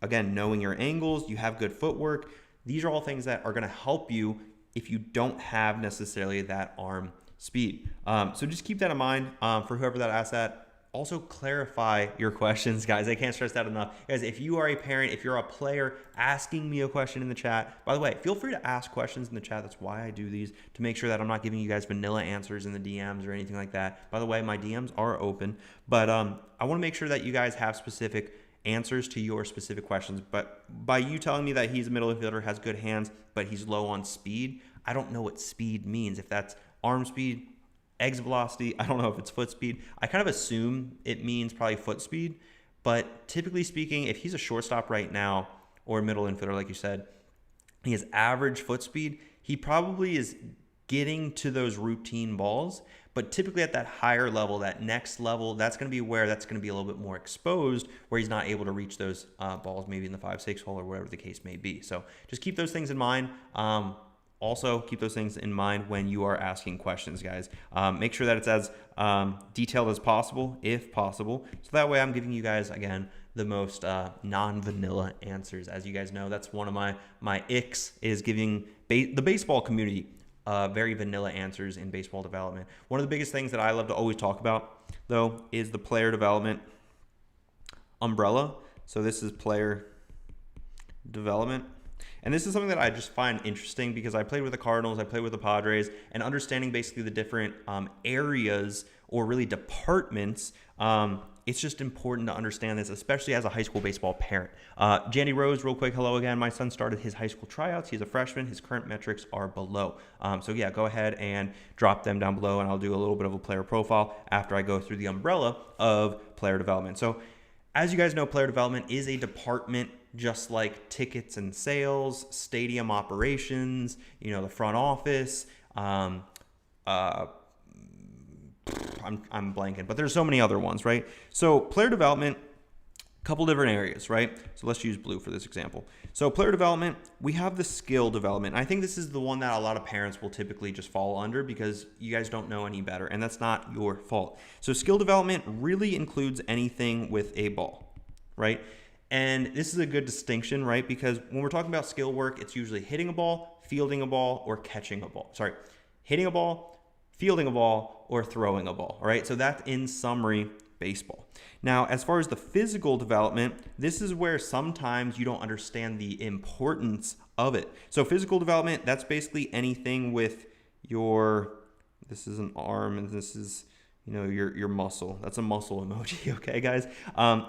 again, knowing your angles, you have good footwork. These are all things that are going to help you if you don't have necessarily that arm speed. So just keep that in mind for whoever that asked that. Also clarify your questions, guys. I can't stress that enough. Guys, if you are a parent, if you're a player asking me a question in the chat, by the way, feel free to ask questions in the chat. That's why I do these, to make sure that I'm not giving you guys vanilla answers in the DMs or anything like that. By the way, my DMs are open, but I want to make sure that you guys have specific answers to your specific questions. But by you telling me that he's a middle infielder, has good hands, but he's low on speed, I don't know what speed means. If that's arm speed, exit velocity, I don't know if it's foot speed. I kind of assume it means probably foot speed, but typically speaking, if he's a shortstop right now or middle infielder, like you said, he has average foot speed, he probably is getting to those routine balls, but typically at that higher level, that next level, that's going to be where that's going to be a little bit more exposed, where he's not able to reach those balls, maybe in the 5-6 hole or whatever the case may be. So just keep those things in mind. Also, keep those things in mind when you are asking questions, guys. Make sure that it's as detailed as possible, if possible. So that way I'm giving you guys, again, the most non-vanilla answers. As you guys know, that's one of my icks, is giving the baseball community very vanilla answers in baseball development. One of the biggest things that I love to always talk about, though, is the player development umbrella. So this is player development. And this is something that I just find interesting because I played with the Cardinals, I played with the Padres, and understanding basically the different areas or really departments, it's just important to understand this, especially as a high school baseball parent. Jandy Rose, real quick, hello again. My son started his high school tryouts. He's a freshman. His current metrics are below. So yeah, go ahead and drop them down below, and I'll do a little bit of a player profile after I go through the umbrella of player development. So as you guys know, player development is a department just like tickets and sales, stadium operations, you know, the front office, I'm blanking, but there's so many other ones, right? So player development, couple different areas, right? So let's use blue for this example. So player development, we have the skill development. I think this is the one that a lot of parents will typically just fall under because you guys don't know any better, and that's not your fault. So skill development really includes anything with a ball, right? And this is a good distinction, right? Because when we're talking about skill work, it's usually hitting a ball, fielding a ball, or catching a ball. Sorry, hitting a ball, fielding a ball, or throwing a ball, all right? So that's in summary baseball. Now, as far as the physical development, this is where sometimes you don't understand the importance of it. So physical development, that's basically anything with your, this is an arm and this is, you know, your muscle. That's a muscle emoji, okay, guys?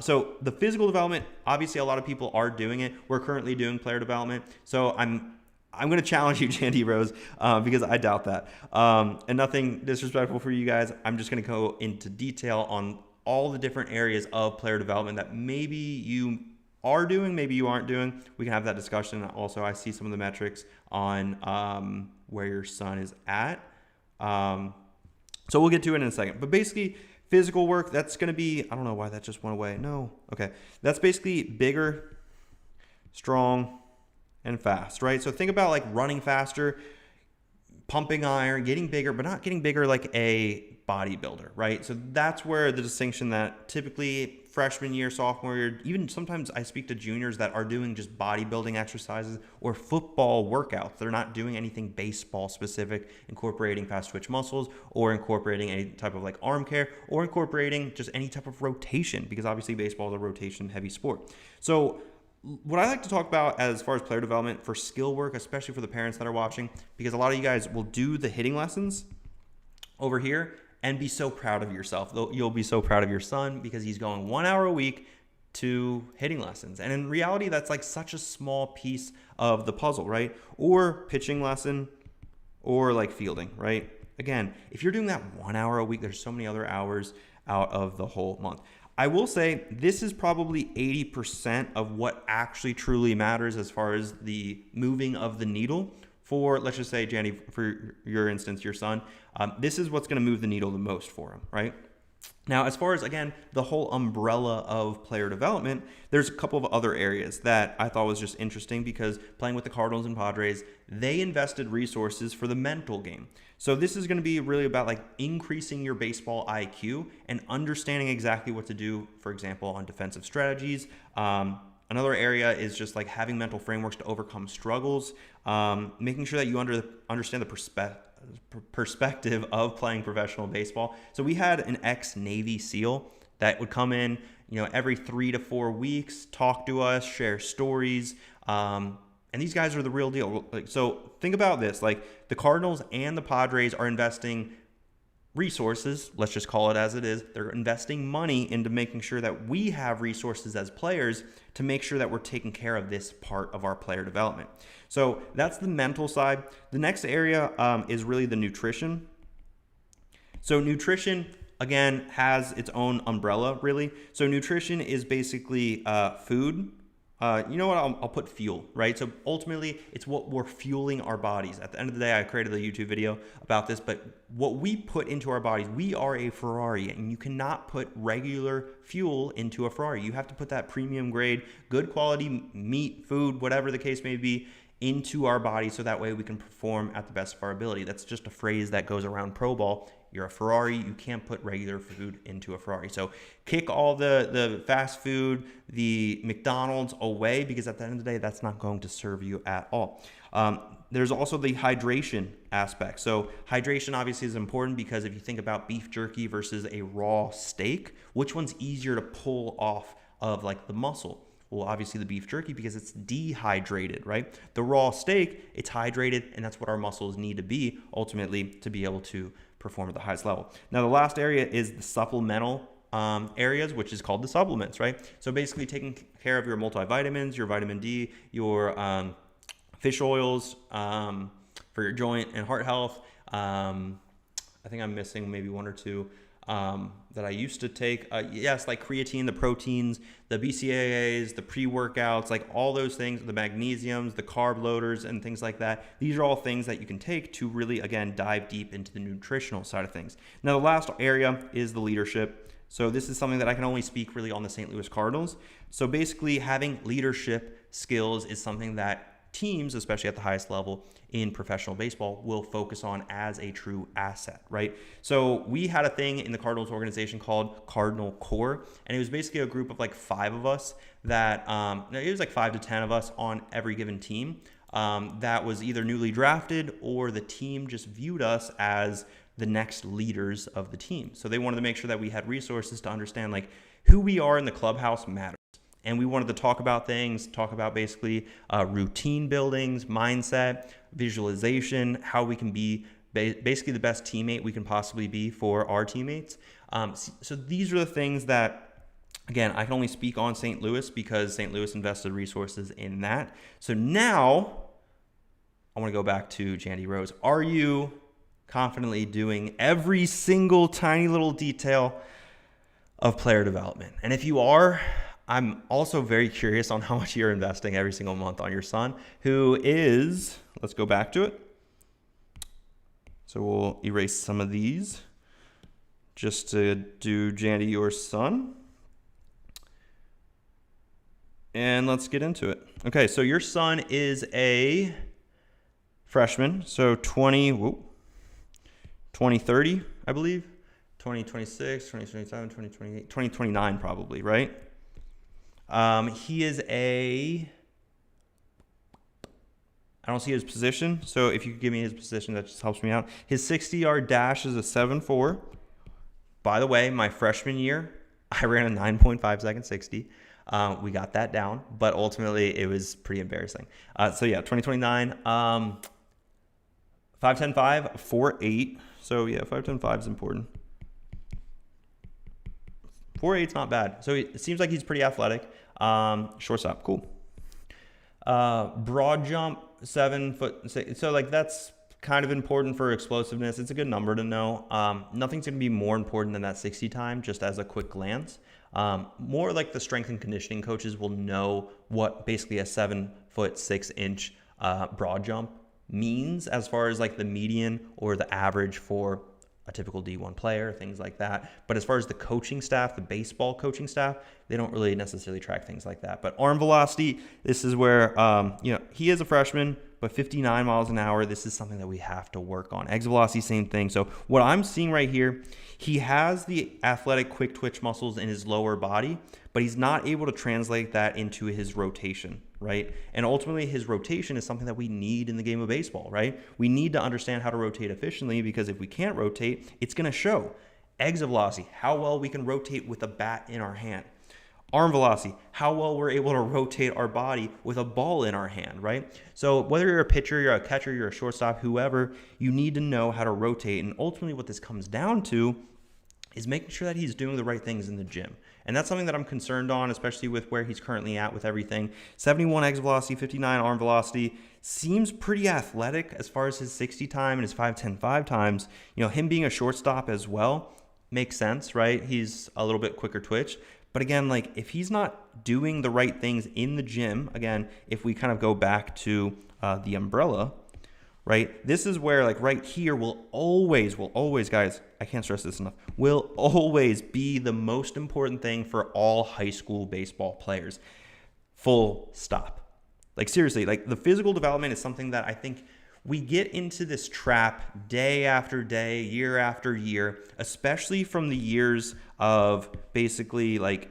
So the physical development, obviously a lot of people are doing it. We're currently doing player development. So I'm going to challenge you, Jandy Rose, because I doubt that. And nothing disrespectful for you guys. I'm just going to go into detail on all the different areas of player development that maybe you are doing, maybe you aren't doing. We can have that discussion. Also, I see some of the metrics on where your son is at. So we'll get to it in a second. But basically, physical work, that's going to be, I don't know why that just went away. No. Okay. That's basically bigger, strong, and fast, right? So think about like running faster, pumping iron, getting bigger, but not getting bigger like a bodybuilder, right? So that's where the distinction that typically freshman year, sophomore year, even sometimes I speak to juniors that are doing just bodybuilding exercises or football workouts. They're not doing anything baseball specific, incorporating fast twitch muscles or incorporating any type of like arm care or incorporating just any type of rotation, because obviously baseball is a rotation heavy sport. So what I like to talk about as far as player development for skill work, especially for the parents that are watching, because a lot of you guys will do the hitting lessons over here and be so proud of yourself. You'll be so proud of your son because he's going 1 hour a week to hitting lessons. And in reality, that's like such a small piece of the puzzle, right? Or pitching lesson or like fielding, right? Again, if you're doing that 1 hour a week, there's so many other hours out of the whole month. I will say this is probably 80% of what actually truly matters as far as the moving of the needle for, let's just say, Janny, for your instance, your son. This is what's going to move the needle the most for him, right? Now, as far as, again, the whole umbrella of player development, there's a couple of other areas that I thought was just interesting because playing with the Cardinals and Padres, they invested resources for the mental game. So this is going to be really about like increasing your baseball IQ and understanding exactly what to do, for example, on defensive strategies. Another area is just like having mental frameworks to overcome struggles, making sure that you understand the perspective of playing professional baseball. So we had an ex-Navy SEAL that would come in, you know, every 3 to 4 weeks, talk to us, share stories. And these guys are the real deal. Like, so think about this, like the Cardinals and the Padres are investing resources, let's just call it as it is. They're investing money into making sure that we have resources as players to make sure that we're taking care of this part of our player development. So that's the mental side. The next area is really the nutrition. So nutrition, again, has its own umbrella, really. So nutrition is basically food. You know what? I'll put fuel, right? So ultimately, it's what we're fueling our bodies. At the end of the day, I created a YouTube video about this, but what we put into our bodies, we are a Ferrari, and you cannot put regular fuel into a Ferrari. You have to put that premium grade, good quality meat, food, whatever the case may be, into our body so that way we can perform at the best of our ability. That's just a phrase that goes around pro ball. You're a Ferrari, you can't put regular food into a Ferrari. So kick all the fast food, the McDonald's away, because at the end of the day, that's not going to serve you at all. There's also the hydration aspect. So hydration obviously is important because if you think about beef jerky versus a raw steak, which one's easier to pull off of like the muscle? Well, obviously the beef jerky because it's dehydrated, right? The raw steak, it's hydrated, and that's what our muscles need to be ultimately to be able to perform at the highest level. Now, the last area is the supplemental areas, which is called the supplements, right? So basically taking care of your multivitamins, your vitamin D, your fish oils for your joint and heart health. I think I'm missing maybe one or two. that I used to take. Yes, like creatine, the proteins, the BCAAs, the pre-workouts, like all those things, the magnesiums, the carb loaders, and things like that. These are all things that you can take to really, again, dive deep into the nutritional side of things. Now, the last area is the leadership. So this is something that I can only speak really on the St. Louis Cardinals. So basically, having leadership skills is something that teams, especially at the highest level in professional baseball, will focus on as a true asset, right? So we had a thing in the Cardinals organization called Cardinal Core, and it was basically a group of like 5 of us that, it was like 5 to 10 of us on every given team that was either newly drafted or the team just viewed us as the next leaders of the team. So they wanted to make sure that we had resources to understand like who we are in the clubhouse matters. And we wanted to talk about things, talk about basically routine buildings, mindset, visualization, how we can be basically the best teammate we can possibly be for our teammates. So these are the things that, again, I can only speak on St. Louis because St. Louis invested resources in that. So now I want to go back to Jandy Rose. Are you confidently doing every single tiny little detail of player development? And if you are, I'm also very curious on how much you're investing every single month on your son, who is, let's go back to it. So we'll erase some of these just to do Jandy, your son. And let's get into it. Okay, so your son is a freshman, so 2030, I believe. 2026, 2027, 2028, 2029 probably, right? He is I don't see his position, so if you could give me his position, that just helps me out. His 60-yard dash is a 7.4. By the way, my freshman year, I ran a 9.5 second 60. We got that down, but ultimately it was pretty embarrassing. So yeah, 2029, 5.10.5, 4.8. So yeah, 5.10.5 is important. 4.8 is not bad. So it seems like he's pretty athletic. Shortstop, cool. Broad jump, 7 foot. So like that's kind of important for explosiveness. It's a good number to know. Nothing's going to be more important than that 60 time, just as a quick glance. More like the strength and conditioning coaches will know what basically a 7'6" broad jump means as far as like the median or the average for a typical D1 player, things like that. But as far as the coaching staff, the baseball coaching staff, they don't really necessarily track things like that. But arm velocity, this is where, he is a freshman, but 59 miles an hour, this is something that we have to work on. Exit velocity, same thing. So what I'm seeing right here, he has the athletic quick twitch muscles in his lower body, but he's not able to translate that into his rotation, right? And ultimately, his rotation is something that we need in the game of baseball, right? We need to understand how to rotate efficiently, because if we can't rotate, it's going to show. Exit velocity, how well we can rotate with a bat in our hand. Arm velocity, how well we're able to rotate our body with a ball in our hand, right? So whether you're a pitcher, you're a catcher, you're a shortstop, whoever, you need to know how to rotate. And ultimately what this comes down to is making sure that he's doing the right things in the gym. And that's something that I'm concerned on, especially with where he's currently at with everything. 71 exit velocity, 59 arm velocity, seems pretty athletic as far as his 60 time and his 5.10.5 times. You know, him being a shortstop as well makes sense, right? He's a little bit quicker twitch. But again, like if he's not doing the right things in the gym, again, if we kind of go back to the umbrella, right? This is where like right here will always, guys, I can't stress this enough, will always be the most important thing for all high school baseball players. Full stop. Like seriously, like the physical development is something that I think we get into this trap day after day, year after year, especially from the years of basically like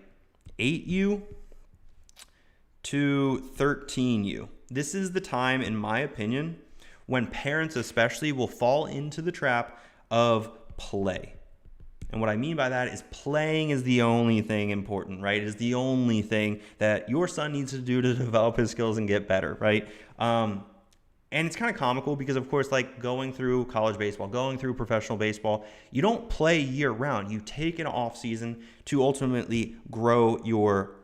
8U to 13U. This is the time, in my opinion, when parents especially will fall into the trap of play. And what I mean by that is playing is the only thing important, right? It is the only thing that your son needs to do to develop his skills and get better, right? And it's kind of comical because, of course, like going through college baseball, going through professional baseball, you don't play year round. You take an off season to ultimately grow your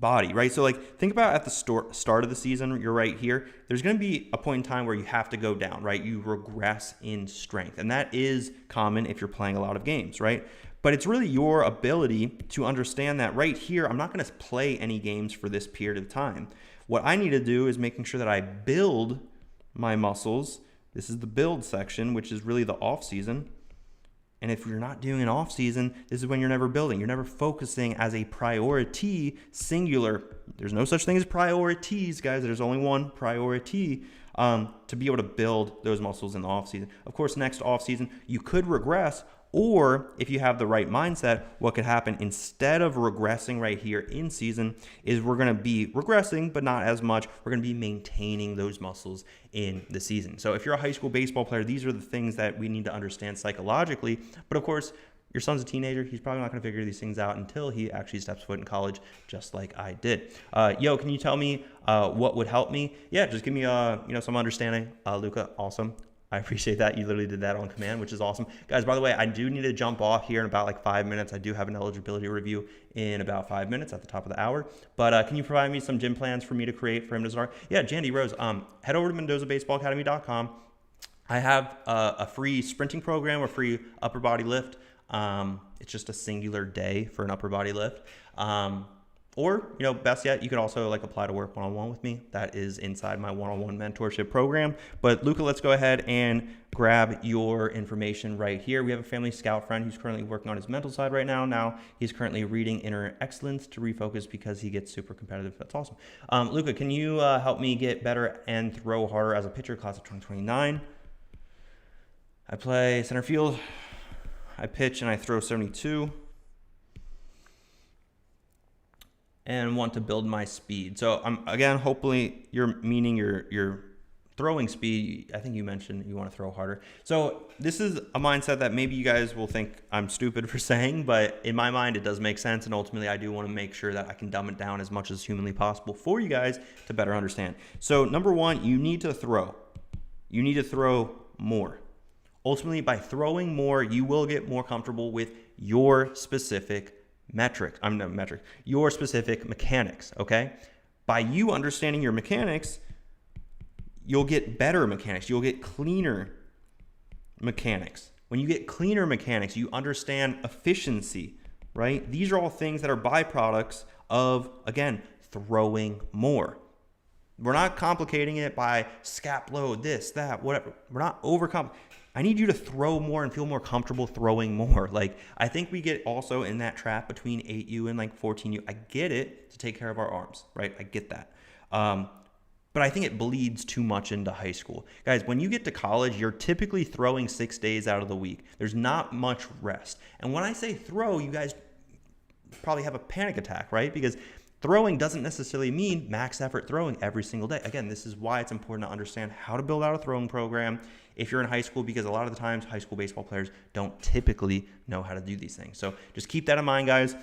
body, right? So like think about at the start of the season, you're right here. There's going to be a point in time where you have to go down, right? You regress in strength. And that is common if you're playing a lot of games, right? But it's really your ability to understand that right here, I'm not going to play any games for this period of time. What I need to do is making sure that I build my muscles. This is the build section, which is really the off season. And if you're not doing an off season, this is when you're never building. You're never focusing as a priority, singular. There's no such thing as priorities, guys. There's only one priority to be able to build those muscles in the off season. Of course, next off season, you could regress, or if you have the right mindset, what could happen instead of regressing right here in season is we're going to be regressing, but not as much. We're going to be maintaining those muscles in the season. So if you're a high school baseball player, these are the things that we need to understand psychologically. But of course, your son's a teenager. He's probably not going to figure these things out until he actually steps foot in college, just like I did. Yo, can you tell me what would help me? Yeah, just give me some understanding. Luca, awesome. I appreciate that. You literally did that on command, which is awesome. Guys, by the way, I do need to jump off here in about like 5 minutes. I do have an eligibility review in about 5 minutes at the top of the hour. But can you provide me some gym plans for me to create for him to start? Yeah, Jandy Rose, head over to MendozaBaseballAcademy.com. I have a free sprinting program, a free upper body lift. It's just a singular day for an upper body lift. Or, best yet, you could also like apply to work one-on-one with me. That is inside my one-on-one mentorship program. But Luca, let's go ahead and grab your information right here. We have a family scout friend who's currently working on his mental side right now. Now he's currently reading Inner Excellence to refocus because he gets super competitive. That's awesome. Luca, can you help me get better and throw harder as a pitcher, class of 2029? I play center field. I pitch and I throw 72. And want to build my speed. So again, hopefully you're meaning your throwing speed. I think you mentioned you want to throw harder. So this is a mindset that maybe you guys will think I'm stupid for saying, but in my mind, it does make sense. And ultimately I do want to make sure that I can dumb it down as much as humanly possible for you guys to better understand. So number one, you need to throw. You need to throw more. Ultimately, by throwing more, you will get more comfortable with your specific your specific mechanics, okay? By you understanding your mechanics, you'll get better mechanics. You'll get cleaner mechanics. When you get cleaner mechanics, you understand efficiency, right? These are all things that are byproducts of, again, throwing more. We're not complicating it by scap load, this, that, whatever. We're not overcomplicating. I need you to throw more and feel more comfortable throwing more. Like, I think we get also in that trap between 8U and like 14U. I get it to take care of our arms, right? I get that. But I think it bleeds too much into high school. Guys, when you get to college, you're typically throwing 6 days out of the week. There's not much rest. And when I say throw, you guys probably have a panic attack, right? Because throwing doesn't necessarily mean max effort throwing every single day. Again, this is why it's important to understand how to build out a throwing program if you're in high school, because a lot of the times high school baseball players don't typically know how to do these things. So just keep that in mind, guys.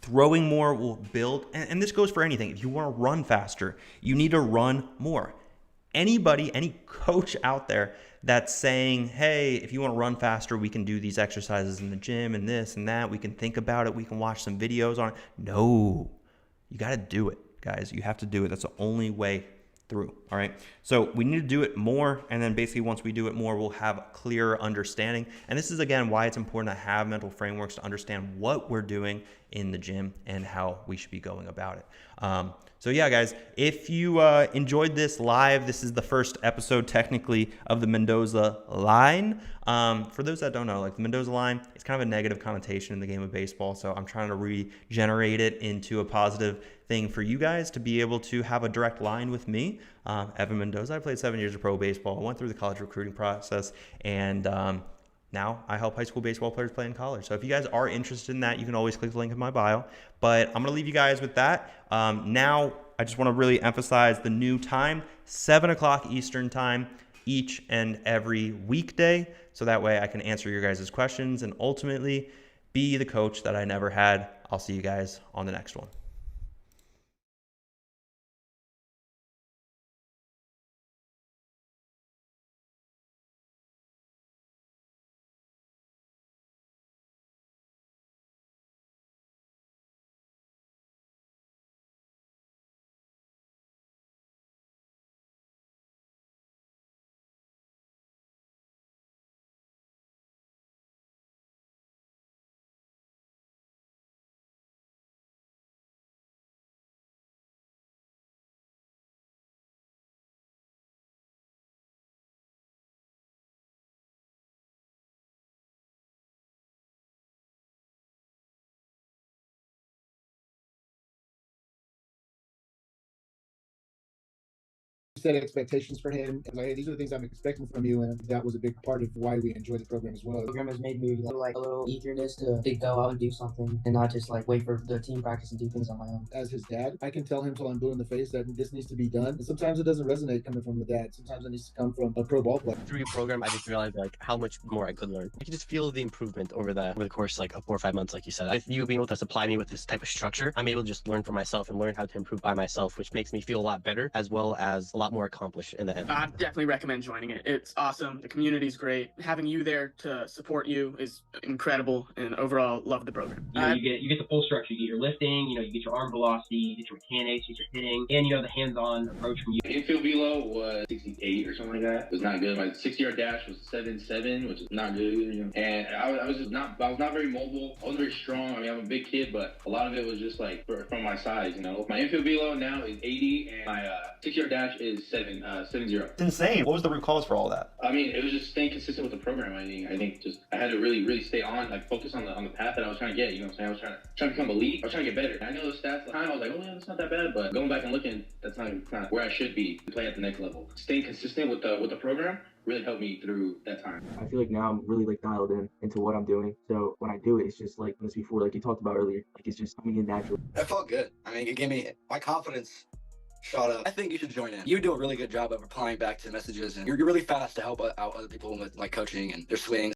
Throwing more will build, and this goes for anything. If you want to run faster, you need to run more. Anybody, any coach out there that's saying, hey, if you want to run faster, we can do these exercises in the gym and this and that. We can think about it. We can watch some videos on it. No, you got to do it, guys. You have to do it. That's the only way through. All right. So we need to do it more. And then basically once we do it more, we'll have a clearer understanding. And this is, again, why it's important to have mental frameworks to understand what we're doing in the gym and how we should be going about it. So yeah, guys, if you enjoyed this live, this is the first episode technically of the Mendoza Line. For those that don't know, like the Mendoza Line, it's kind of a negative connotation in the game of baseball. So I'm trying to regenerate it into a positive thing for you guys to be able to have a direct line with me, Evan Mendoza. I played 7 years of pro baseball. I went through the college recruiting process, and now I help high school baseball players play in college. So if you guys are interested in that, you can always click the link in my bio. But I'm going to leave you guys with that. Now I just want to really emphasize the new time, 7 o'clock Eastern time, each and every weekday. So that way I can answer your guys' questions and ultimately be the coach that I never had. I'll see you guys on the next one. set expectations for him. And like, hey, these are the things I'm expecting from you, and that was a big part of why we enjoy the program as well. The program has made me like a little eagerness to go out and do something and not just like wait for the team practice and do things on my own. As his dad, I can tell him till I'm blue in the face that this needs to be done. And sometimes it doesn't resonate coming from the dad. Sometimes it needs to come from a pro ball player. Through your program, I just realized like how much more I could learn. You can just feel the improvement over the course like of 4 or 5 months, like you said. With you being able to supply me with this type of structure, I'm able to just learn for myself and learn how to improve by myself, which makes me feel a lot better as well as a lot more accomplished in the end. I definitely recommend joining it. It's awesome. The community's great. Having you there to support you is incredible, and overall love the program. You get the full structure. You get your lifting, you get your arm velocity, you get your mechanics, you get your hitting, and the hands-on approach from you. Infield velo was 68 or something like that. It was not good. My 60-yard dash was 7.7, which is not good. And I was not very mobile. I wasn't very strong. I mean, I'm a big kid, but a lot of it was just like from my size. My infield velo now is 80, and my 60-yard dash is 7.0. It's insane. What was the root cause for all that? I mean, it was just staying consistent with the program. I think just I had to really stay on, like focus on the path that I was trying to get. You know what I'm saying? I was trying to become elite. I was trying to get better. I know the stats at the time. I was like, oh yeah, that's not that bad. But going back and looking, that's not where I should be to play at the next level. Staying consistent with the program really helped me through that time. I feel like now I'm really dialed into what I'm doing. So when I do it, it's just like this before, like you talked about earlier, like it's just coming in naturally. That felt good. I mean, it gave me my confidence shot up. I think you should join in. You do a really good job of replying back to messages, and you're really fast to help out other people with like coaching and their swings.